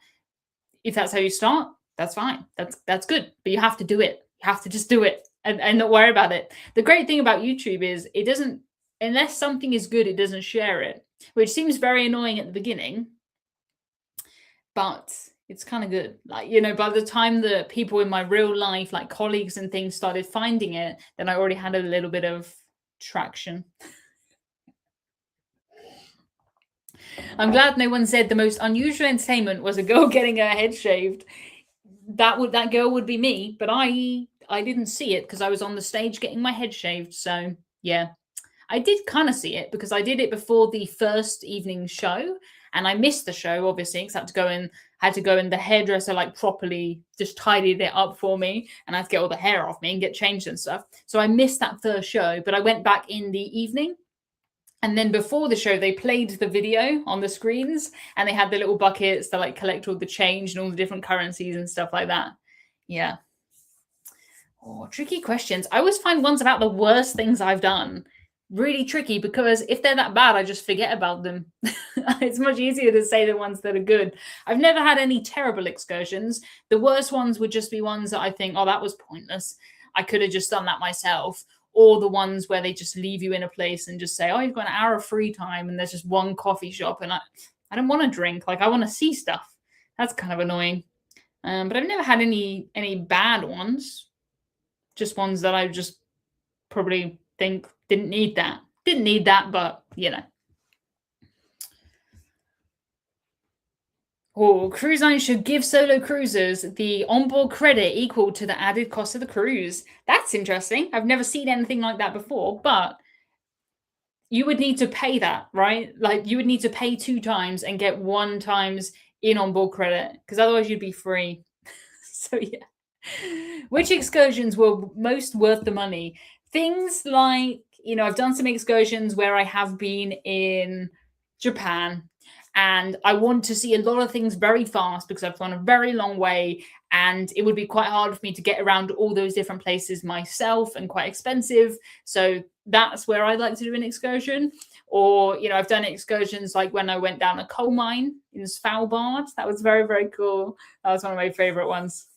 If that's how you start, that's fine. That's good. But you have to do it. You have to just do it and not worry about it. The great thing about YouTube is it doesn't, unless something is good, it doesn't share it, which seems very annoying at the beginning. But it's kind of good. Like, you know, by the time the people in my real life, like colleagues and things, started finding it, then I already had a little bit of traction. I'm glad no one said the most unusual entertainment was a girl getting her head shaved. That girl would be me, but I didn't see it because I was on the stage getting my head shaved. So yeah, I did kind of see it because I did it before the first evening show, and I missed the show obviously because I had to go in the hairdresser like properly just tidied it up for me, and I had to get all the hair off me and get changed and stuff. So I missed that first show, but I went back in the evening. And then before the show, they played the video on the screens, and they had the little buckets that like collect all the change and all the different currencies and stuff like that. Yeah. Oh, tricky questions. I always find ones about the worst things I've done really tricky because if they're that bad, I just forget about them. It's much easier to say the ones that are good. I've never had any terrible excursions. The worst ones would just be ones that I think, oh, that was pointless. I could have just done that myself. Or the ones where they just leave you in a place and just say, oh, you've got an hour of free time and there's just one coffee shop and I don't want to drink. Like I want to see stuff. That's kind of annoying. But I've never had any bad ones. Just ones that I just probably think didn't need that. Didn't need that, but you know. Oh, cruise lines should give solo cruisers the onboard credit equal to the added cost of the cruise. That's interesting. I've never seen anything like that before, but you would need to pay that, right? Like you would need to pay 2 times and get 1 times in onboard credit because otherwise you'd be free. So yeah. Which excursions were most worth the money? Things like, I've done some excursions where I have been in Japan and I want to see a lot of things very fast because I've gone a very long way and it would be quite hard for me to get around all those different places myself and quite expensive. So that's where I like to do an excursion. Or, I've done excursions like when I went down a coal mine in Svalbard. That was very, very cool. That was one of my favorite ones.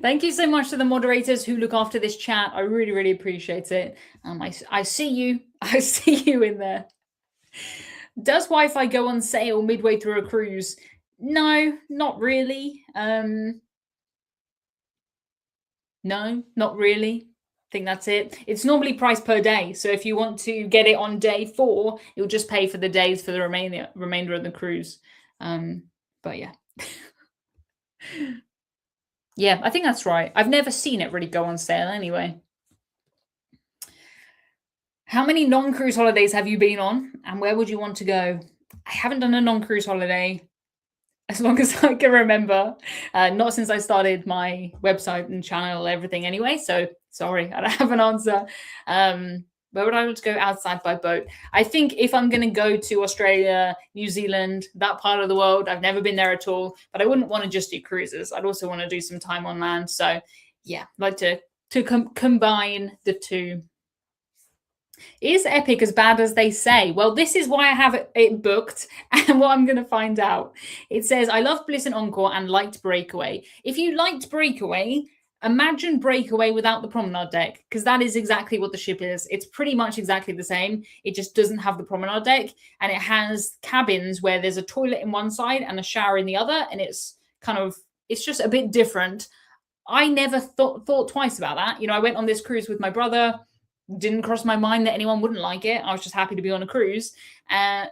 Thank you so much to the moderators who look after this chat. I really, really appreciate it. I see you. I see you in there. Does Wi-Fi go on sale midway through a cruise? No, not really. No, not really. I think that's it. It's normally priced per day. So if you want to get it on day 4, you'll just pay for the days for the remainder of the cruise. But yeah. Yeah, I think that's right. I've never seen it really go on sale anyway. How many non-cruise holidays have you been on and where would you want to go? I haven't done a non-cruise holiday as long as I can remember. Not since I started my website and channel, everything anyway. So sorry, I don't have an answer. Where would I want to go outside by boat? I think if I'm going to go to Australia, New Zealand, that part of the world, I've never been there at all, but I wouldn't want to just do cruises. I'd also want to do some time on land. So yeah, I'd like to combine the two. Is Epic as bad as they say? Well, this is why I have it booked and what I'm going to find out. It says, I love Bliss and Encore and liked Breakaway. If you liked Breakaway, imagine Breakaway without the promenade deck, because that is exactly what the ship is. It's pretty much exactly the same. It just doesn't have the promenade deck, and it has cabins where there's a toilet in one side and a shower in the other, and it's just a bit different. I never thought twice about that. I went on this cruise with my brother. Didn't cross my mind that anyone wouldn't like it. I was just happy to be on a cruise, and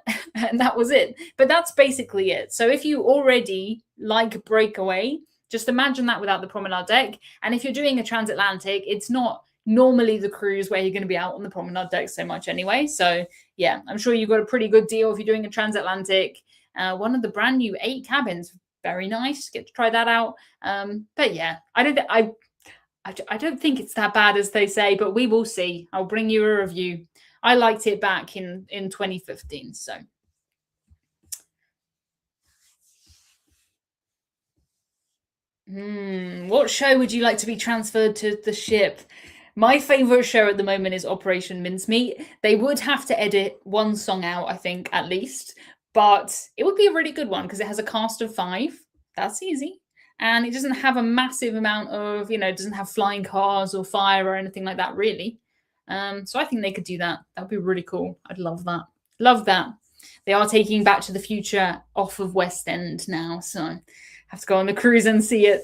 that was it. But that's basically it. So if you already like Breakaway, just imagine that without the promenade deck. And if you're doing a transatlantic, it's not normally the cruise where you're going to be out on the promenade deck so much anyway. So yeah, I'm sure you've got a pretty good deal if you're doing a transatlantic. One of the brand new 8 cabins, very nice. Get to try that out. But yeah, I don't think it's that bad as they say, but we will see. I'll bring you a review. I liked it back in 2015. So. What show would you like to be transferred to the ship? My favorite show at the moment is Operation Mincemeat. They would have to edit 1 song out, I think, at least. But it would be a really good one because it has a cast of 5. That's easy. And it doesn't have a massive amount of, it doesn't have flying cars or fire or anything like that, really. So I think they could do that. That would be really cool. I'd love that. Love that. They are taking Back to the Future off of West End now, so I have to go on the cruise and see it.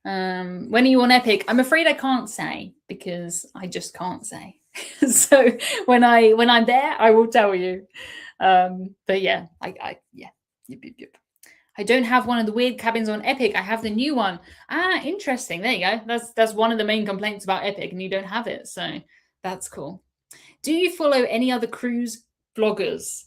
When are you on Epic? I'm afraid I can't say because I just can't say. So when I'm there, I will tell you. But yeah, Yep. I don't have one of the weird cabins on Epic. I have the new one. Ah, interesting. There you go. That's one of the main complaints about Epic, and you don't have it. So that's cool. Do you follow any other cruise vloggers?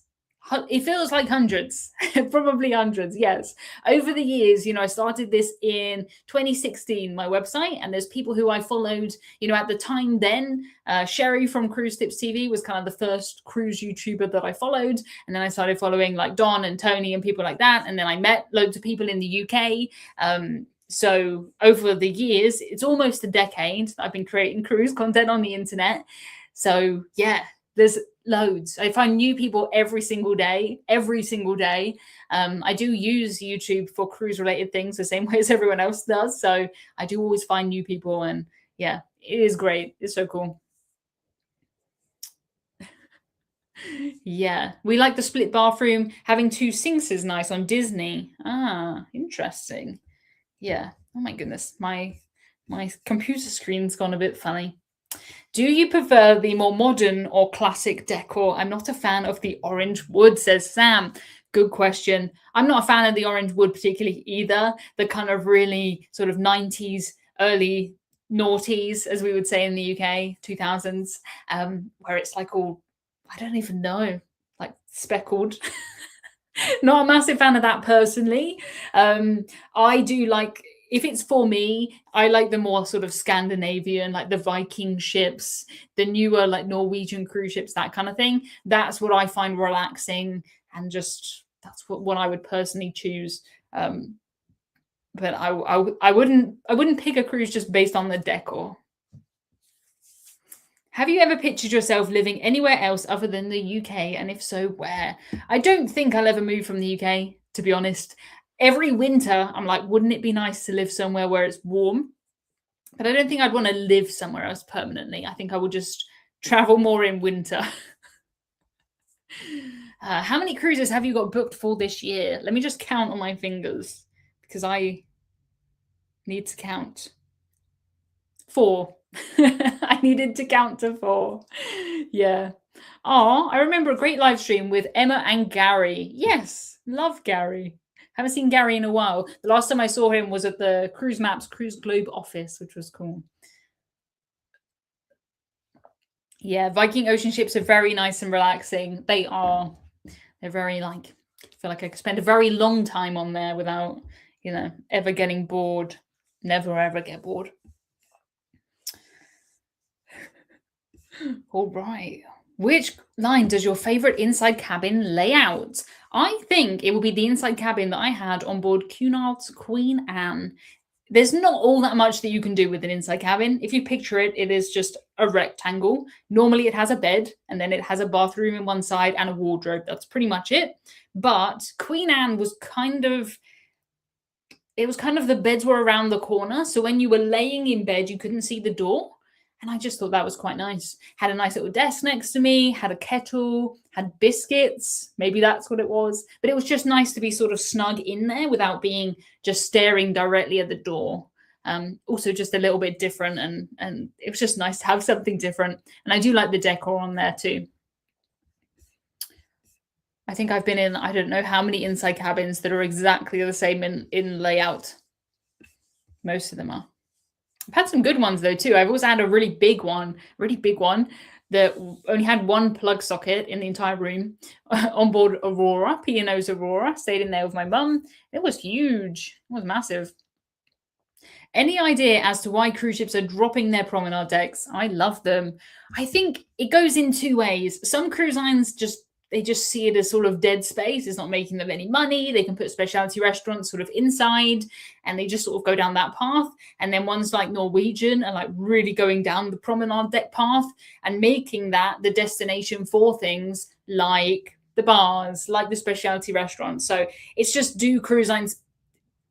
It feels like hundreds, probably hundreds. Yes. Over the years, I started this in 2016, my website, and there's people who I followed, at the time then. Sherry from Cruise Tips TV was kind of the first cruise YouTuber that I followed. And then I started following like Don and Tony and people like that. And then I met loads of people in the UK. So over the years, it's almost a decade that I've been creating cruise content on the internet. So yeah, there's loads. I find new people every single day. I do use YouTube for cruise related things the same way as everyone else does. So I do always find new people, and yeah, it is great. It's so cool. Yeah, we like the split bathroom. Having two sinks is nice on Disney. Ah, interesting. Yeah. Oh my goodness, my computer screen's gone a bit funny. Do you prefer the more modern or classic decor? I'm not a fan of the orange wood, says Sam. Good question. I'm not a fan of the orange wood particularly either. The kind of really sort of 90s, early noughties, as we would say in the UK, 2000s, where it's like all, I don't even know, like speckled. Not a massive fan of that personally. I do like, if it's for me, I like the more sort of Scandinavian, like the Viking ships, the newer like Norwegian cruise ships, that kind of thing. That's what I find relaxing, and just that's what I would personally choose. But I wouldn't pick a cruise just based on the decor. Have you ever pictured yourself living anywhere else other than the UK? And if so, where? I don't think I'll ever move from the UK, to be honest. Every winter, I'm like, wouldn't it be nice to live somewhere where it's warm? But I don't think I'd want to live somewhere else permanently. I think I would just travel more in winter. How many cruises have you got booked for this year? Let me just count on my fingers because I need to count. 4. I needed to count to 4. Yeah. Oh, I remember a great live stream with Emma and Gary. Yes, love Gary. Haven't seen Gary in a while. The last time I saw him was at the Cruise Maps Cruise Globe office, which was cool. Yeah, Viking ocean ships are very nice and relaxing. They are. They're very like, I feel like I could spend a very long time on there without, ever getting bored. Never ever get bored. All right. Which line does your favorite inside cabin lay out? I think it will be the inside cabin that I had on board Cunard's Queen Anne. There's not all that much that you can do with an inside cabin. If you picture it, it is just a rectangle. Normally it has a bed, and then it has a bathroom in one side and a wardrobe. That's pretty much it. But Queen Anne was kind of the beds were around the corner. So when you were laying in bed, you couldn't see the door. And I just thought that was quite nice. Had a nice little desk next to me, had a kettle, had biscuits. Maybe that's what it was. But it was just nice to be sort of snug in there without being just staring directly at the door. Also just a little bit different, and it was just nice to have something different. And I do like the decor on there too. I think I've been in, I don't know how many inside cabins that are exactly the same in layout. Most of them are. I've had some good ones though too. I've also had a really big one that only had one plug socket in the entire room on board Aurora, P&O's Aurora. Stayed in there with my mum. It was huge. It was massive. Any idea as to why cruise ships are dropping their promenade decks? I love them. I think it goes in two ways. Some cruise lines just see it as sort of dead space. It's not making them any money. They can put specialty restaurants sort of inside, and they just sort of go down that path. And then ones like Norwegian are like really going down the promenade deck path and making that the destination for things like the bars, like the specialty restaurants. So it's just, do cruise lines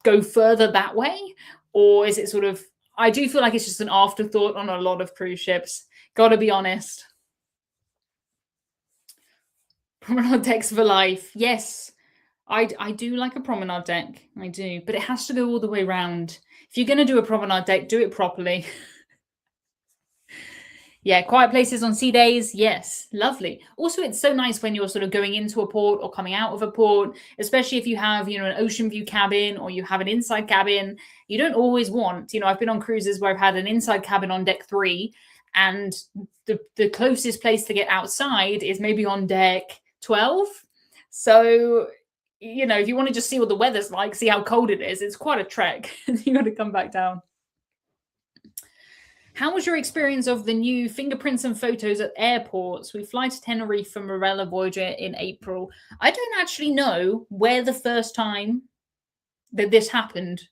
go further that way? Or is it sort of, I do feel like it's just an afterthought on a lot of cruise ships. Gotta be honest. Promenade decks for life. Yes, I do like a promenade deck. I do. But it has to go all the way around. If you're going to do a promenade deck, do it properly. Yeah, quiet places on sea days. Yes, lovely. Also, it's so nice when you're sort of going into a port or coming out of a port, especially if you have, an ocean view cabin or you have an inside cabin. You don't always want, I've been on cruises where I've had an inside cabin on deck 3, and the closest place to get outside is maybe on deck 12. So, if you want to just see what the weather's like, see how cold it is, it's quite a trek. You got to come back down. How was your experience of the new fingerprints and photos at airports? We fly to Tenerife from Marella Voyager in April. I don't actually know where the first time that this happened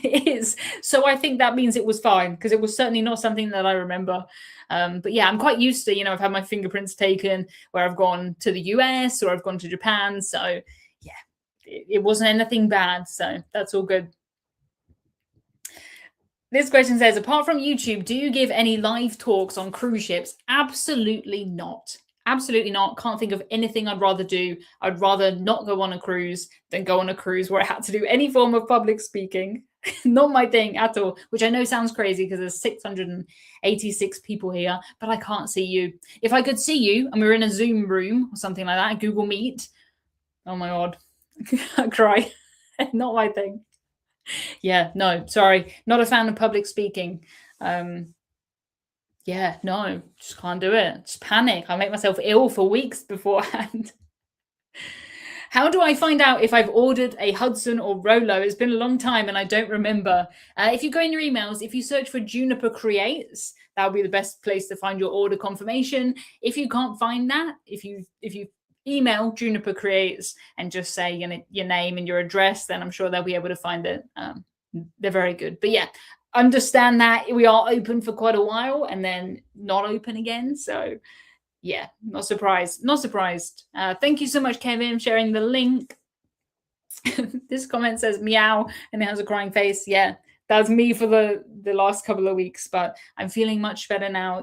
is. So I think that means it was fine, because it was certainly not something that I remember. But yeah, I'm quite used to, I've had my fingerprints taken where I've gone to the US or I've gone to Japan. So yeah, it wasn't anything bad. So that's all good. This question says, apart from YouTube, do you give any live talks on cruise ships? Absolutely not. Absolutely not. Can't think of anything I'd rather do. I'd rather not go on a cruise than go on a cruise where I had to do any form of public speaking. Not my thing at all, which I know sounds crazy because there's 686 people here, but I can't see you. If I could see you and we were in a Zoom room or something like that, Google Meet, oh my God, I'd cry. Not my thing. Yeah, no, sorry. Not a fan of public speaking. Yeah, no, just can't do it. Just panic. I make myself ill for weeks beforehand. How do I find out if I've ordered a Hudson or Rolo? It's been a long time and I don't remember. If you go in your emails, if you search for Juniper Creates, that would be the best place to find your order confirmation. If you can't find that, if you email Juniper Creates and just say your name and your address, then I'm sure they'll be able to find it. They're very good. But yeah, understand that we are open for quite a while and then not open again. So yeah, not surprised. Not surprised. Thank you so much, Kevin, sharing the link. This comment says meow and it has a crying face. Yeah, that's me for the last couple of weeks, but I'm feeling much better now.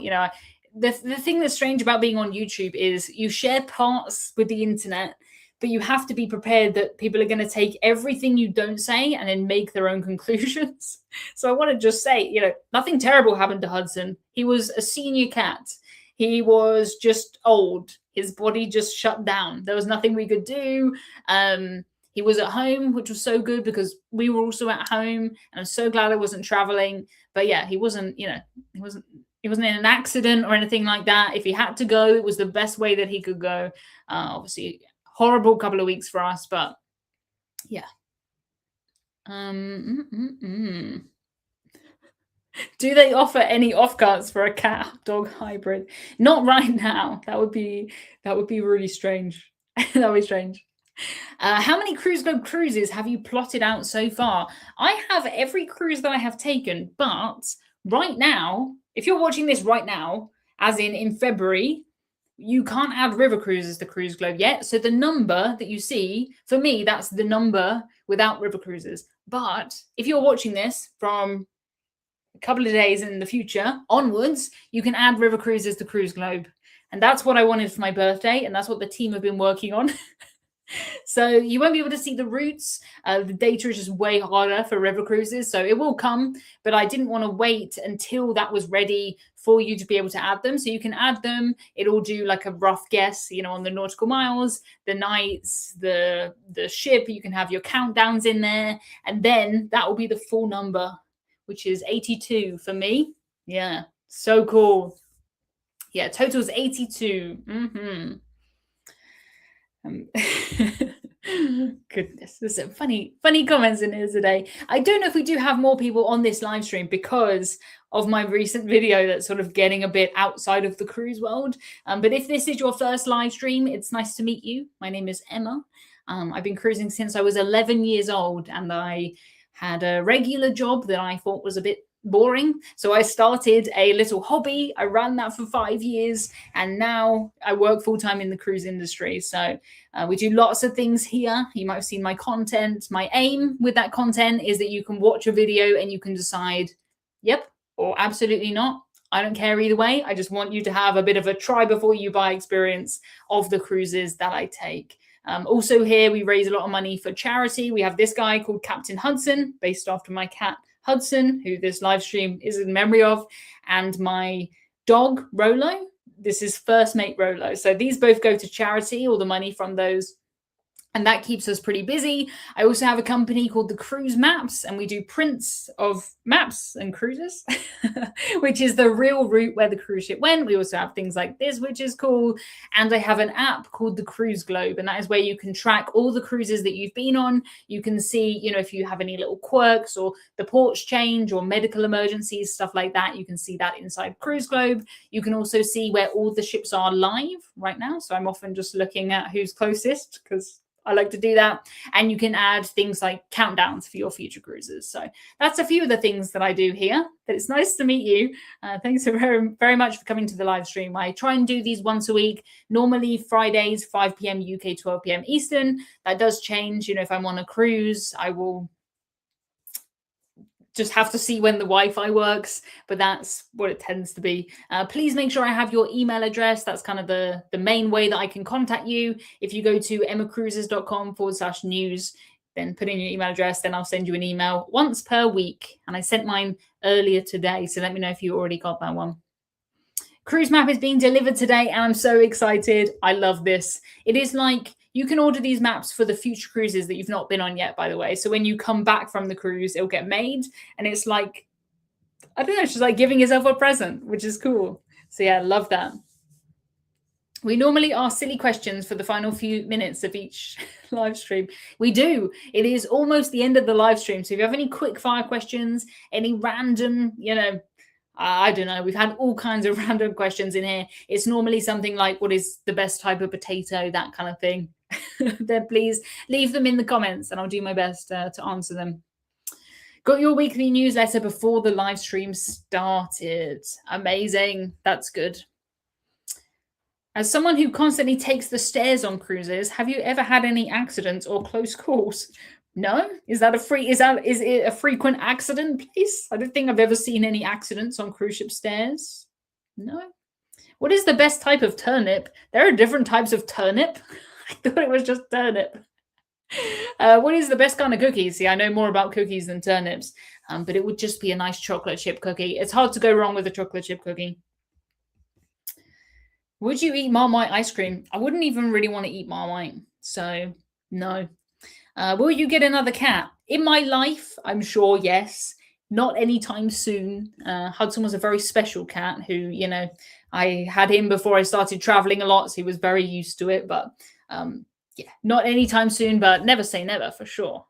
The thing that's strange about being on YouTube is you share parts with the internet, but you have to be prepared that people are going to take everything you don't say and then make their own conclusions. So I want to just say, nothing terrible happened to Hudson. He was a senior cat. He was just old. His body just shut down. There was nothing we could do. He was at home, which was so good because we were also at home. And I'm so glad I wasn't traveling. But yeah, he wasn't in an accident or anything like that. If he had to go, it was the best way that he could go. Obviously, horrible couple of weeks for us, but yeah. Do they offer any off-cuts for a cat-dog hybrid? Not right now. That would be really strange. That would be strange. How many Cruise Globe cruises have you plotted out so far? I have every cruise that I have taken, but right now, if you're watching this right now, as in February, you can't add river cruises to Cruise Globe yet. So the number that you see, for me, that's the number without river cruises. But if you're watching this from a couple of days in the future onwards, you can add river cruises to Cruise Globe. And that's what I wanted for my birthday. And that's what the team have been working on. So you won't be able to see the routes. The data is just way harder for river cruises. So it will come, but I didn't want to wait until that was ready for you to be able to add them. So you can add them. It'll do like a rough guess, on the nautical miles, the nights, the ship. You can have your countdowns in there. And then that will be the full number, which is 82 for me. Yeah, so cool. Yeah, total is 82. Goodness, there's some funny comments in here today. I don't know if we do have more people on this live stream because of my recent video that's sort of getting a bit outside of the cruise world. But if this is your first live stream, it's nice to meet you. My name is Emma. I've been cruising since I was 11 years old, and I had a regular job that I thought was a bit boring. So I started a little hobby. I ran that for 5 years, and now I work full-time in the cruise industry. So we do lots of things here. You might have seen my content. My aim with that content is that you can watch a video and you can decide, yep, or absolutely not. I don't care either way. I just want you to have a bit of a try before you buy experience of the cruises that I take. Also here, we raise a lot of money for charity. We have this guy called Captain Hudson, based after my cat Hudson, who this live stream is in memory of, and my dog Rolo. This is First Mate Rolo. So these both go to charity, all the money from those. And that keeps us pretty busy. I also have a company called the Cruise Maps, and we do prints of maps and cruises, which is the real route where the cruise ship went. We also have things like this, which is cool. And I have an app called the Cruise Globe, and that is where you can track all the cruises that you've been on. You can see, if you have any little quirks or the ports change or medical emergencies, stuff like that. You can see that inside Cruise Globe. You can also see where all the ships are live right now. So I'm often just looking at who's closest, because I like to do that. And you can add things like countdowns for your future cruises. So that's a few of the things that I do here. But it's nice to meet you. Thanks very, very much for coming to the live stream. I try and do these once a week, normally Fridays, 5 p.m. UK, 12 p.m. Eastern. That does change. If I'm on a cruise, I will just have to see when the Wi-Fi works, but that's what it tends to be. Please make sure I have your email address. That's kind of the main way that I can contact you. If you go to emmacruises.com/news, then put in your email address, then I'll send you an email once per week. And I sent mine earlier today, so let me know if you already got that one. Cruise map is being delivered today, and I'm so excited. I love this. It is like, you can order these maps for the future cruises that you've not been on yet, by the way. So when you come back from the cruise, it'll get made. And it's like, I don't know, it's just like giving yourself a present, which is cool. So yeah, I love that. We normally ask silly questions for the final few minutes of each live stream. We do. It is almost the end of the live stream. So if you have any quick fire questions, any random, I don't know. We've had all kinds of random questions in here. It's normally something like, what is the best type of potato? That kind of thing. Then please leave them in the comments and I'll do my best to answer them. Got your weekly newsletter before the live stream started. Amazing. That's good. As someone who constantly takes the stairs on cruises, have you ever had any accidents or close calls? No? Is it a frequent accident, please? I don't think I've ever seen any accidents on cruise ship stairs. No. What is the best type of turnip? There are different types of turnip. I thought it was just turnip. What is the best kind of cookies? See, I know more about cookies than turnips, but it would just be a nice chocolate chip cookie. It's hard to go wrong with a chocolate chip cookie. Would you eat Marmite ice cream? I wouldn't even really want to eat Marmite, so no. Will you get another cat? In my life, I'm sure, yes. Not anytime soon. Hudson was a very special cat who, I had him before I started traveling a lot, so he was very used to it. But yeah, not anytime soon, but never say never for sure.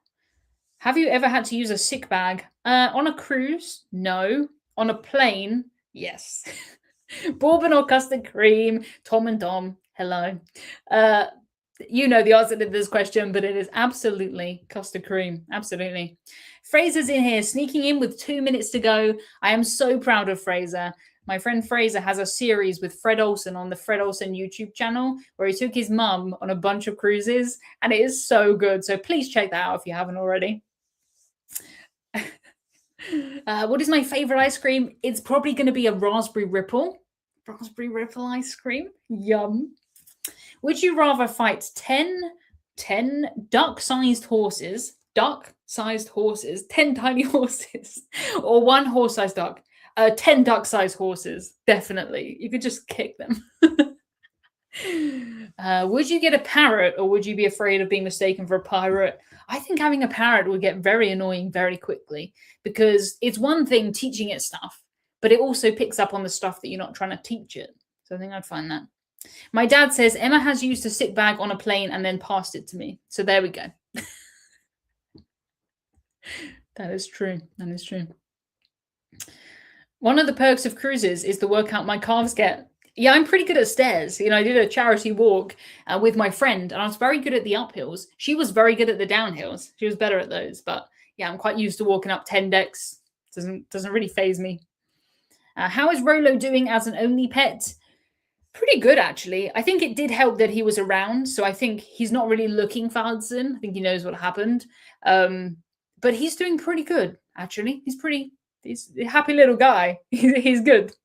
Have you ever had to use a sick bag? On a cruise? No. On a plane? Yes. Bourbon or custard cream? Tom and Dom, hello. You know the answer to this question, but it is absolutely custard cream. Absolutely. Fraser's in here, sneaking in with 2 minutes to go. I am so proud of Fraser. My friend Fraser has a series with Fred Olsen on the Fred Olsen YouTube channel where he took his mum on a bunch of cruises, and it is so good. So please check that out if you haven't already. What is my favorite ice cream? It's probably going to be a raspberry ripple. Raspberry ripple ice cream. Yum. Would you rather fight 10 duck-sized horses, 10 tiny horses, or one horse-sized duck? 10 duck-sized horses, definitely. You could just kick them. Would you get a parrot, or would you be afraid of being mistaken for a pirate? I think having a parrot would get very annoying very quickly, because it's one thing teaching it stuff, but it also picks up on the stuff that you're not trying to teach it. So I think I'd find that. My dad says Emma has used a sick bag on a plane and then passed it to me. So there we go. That is true. That is true. One of the perks of cruises is the workout my calves get. Yeah, I'm pretty good at stairs. I did a charity walk with my friend, and I was very good at the uphills. She was very good at the downhills. She was better at those. But yeah, I'm quite used to walking up 10 decks. Doesn't really faze me. How is Rolo doing as an only pet? Pretty good, actually. I think it did help that he was around. So I think he's not really looking for Hudson. I think he knows what happened. But he's doing pretty good, actually. He's a happy little guy. He's good.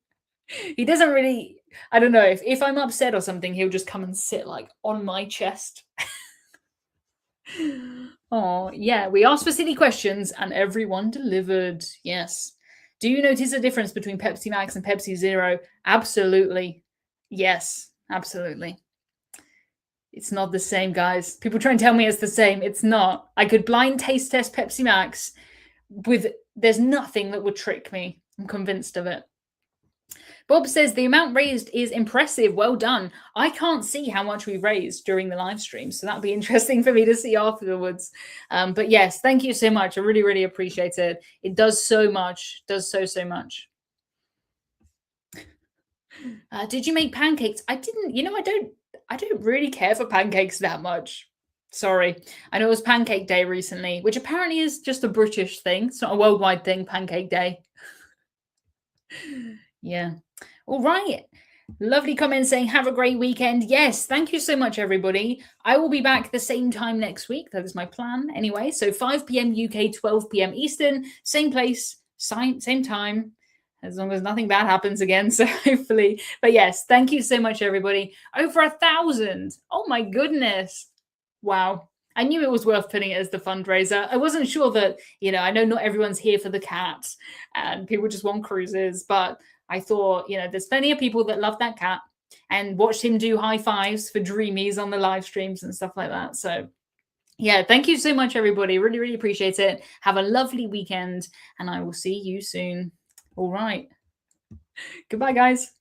He doesn't really, I don't know, if I'm upset or something, he'll just come and sit like on my chest. Oh, yeah. We asked for silly questions and everyone delivered. Yes. Do you notice a difference between Pepsi Max and Pepsi Zero? Absolutely. Yes, absolutely. It's not the same, guys. People try and tell me it's the same. It's not. I could blind taste test Pepsi Max there's nothing that would trick me. I'm convinced of it. Bob says the amount raised is impressive. Well done. I can't see how much we raised during the live stream, so that'll be interesting for me to see afterwards. But yes, thank you so much. I really, really appreciate it. It does so much. Does so much. Did you make pancakes? I didn't. You know, I don't really care for pancakes that much. Sorry. I know it was Pancake Day recently, which apparently is just a British thing. It's not a worldwide thing, Pancake Day. Yeah. All right. Lovely comment saying, have a great weekend. Yes, thank you so much, everybody. I will be back the same time next week. That is my plan anyway. So 5 p.m. UK, 12 p.m. Eastern, same place, same time, as long as nothing bad happens again. So hopefully, but yes, thank you so much, everybody. Over 1,000. Oh my goodness. Wow. I knew it was worth putting it as the fundraiser. I wasn't sure that, you know, I know not everyone's here for the cat and people just want cruises, but I thought, you know, there's plenty of people that love that cat and watched him do high fives for Dreamies on the live streams and stuff like that. So yeah, thank you so much, everybody. Really, really appreciate it. Have a lovely weekend and I will see you soon. All right. Goodbye, guys.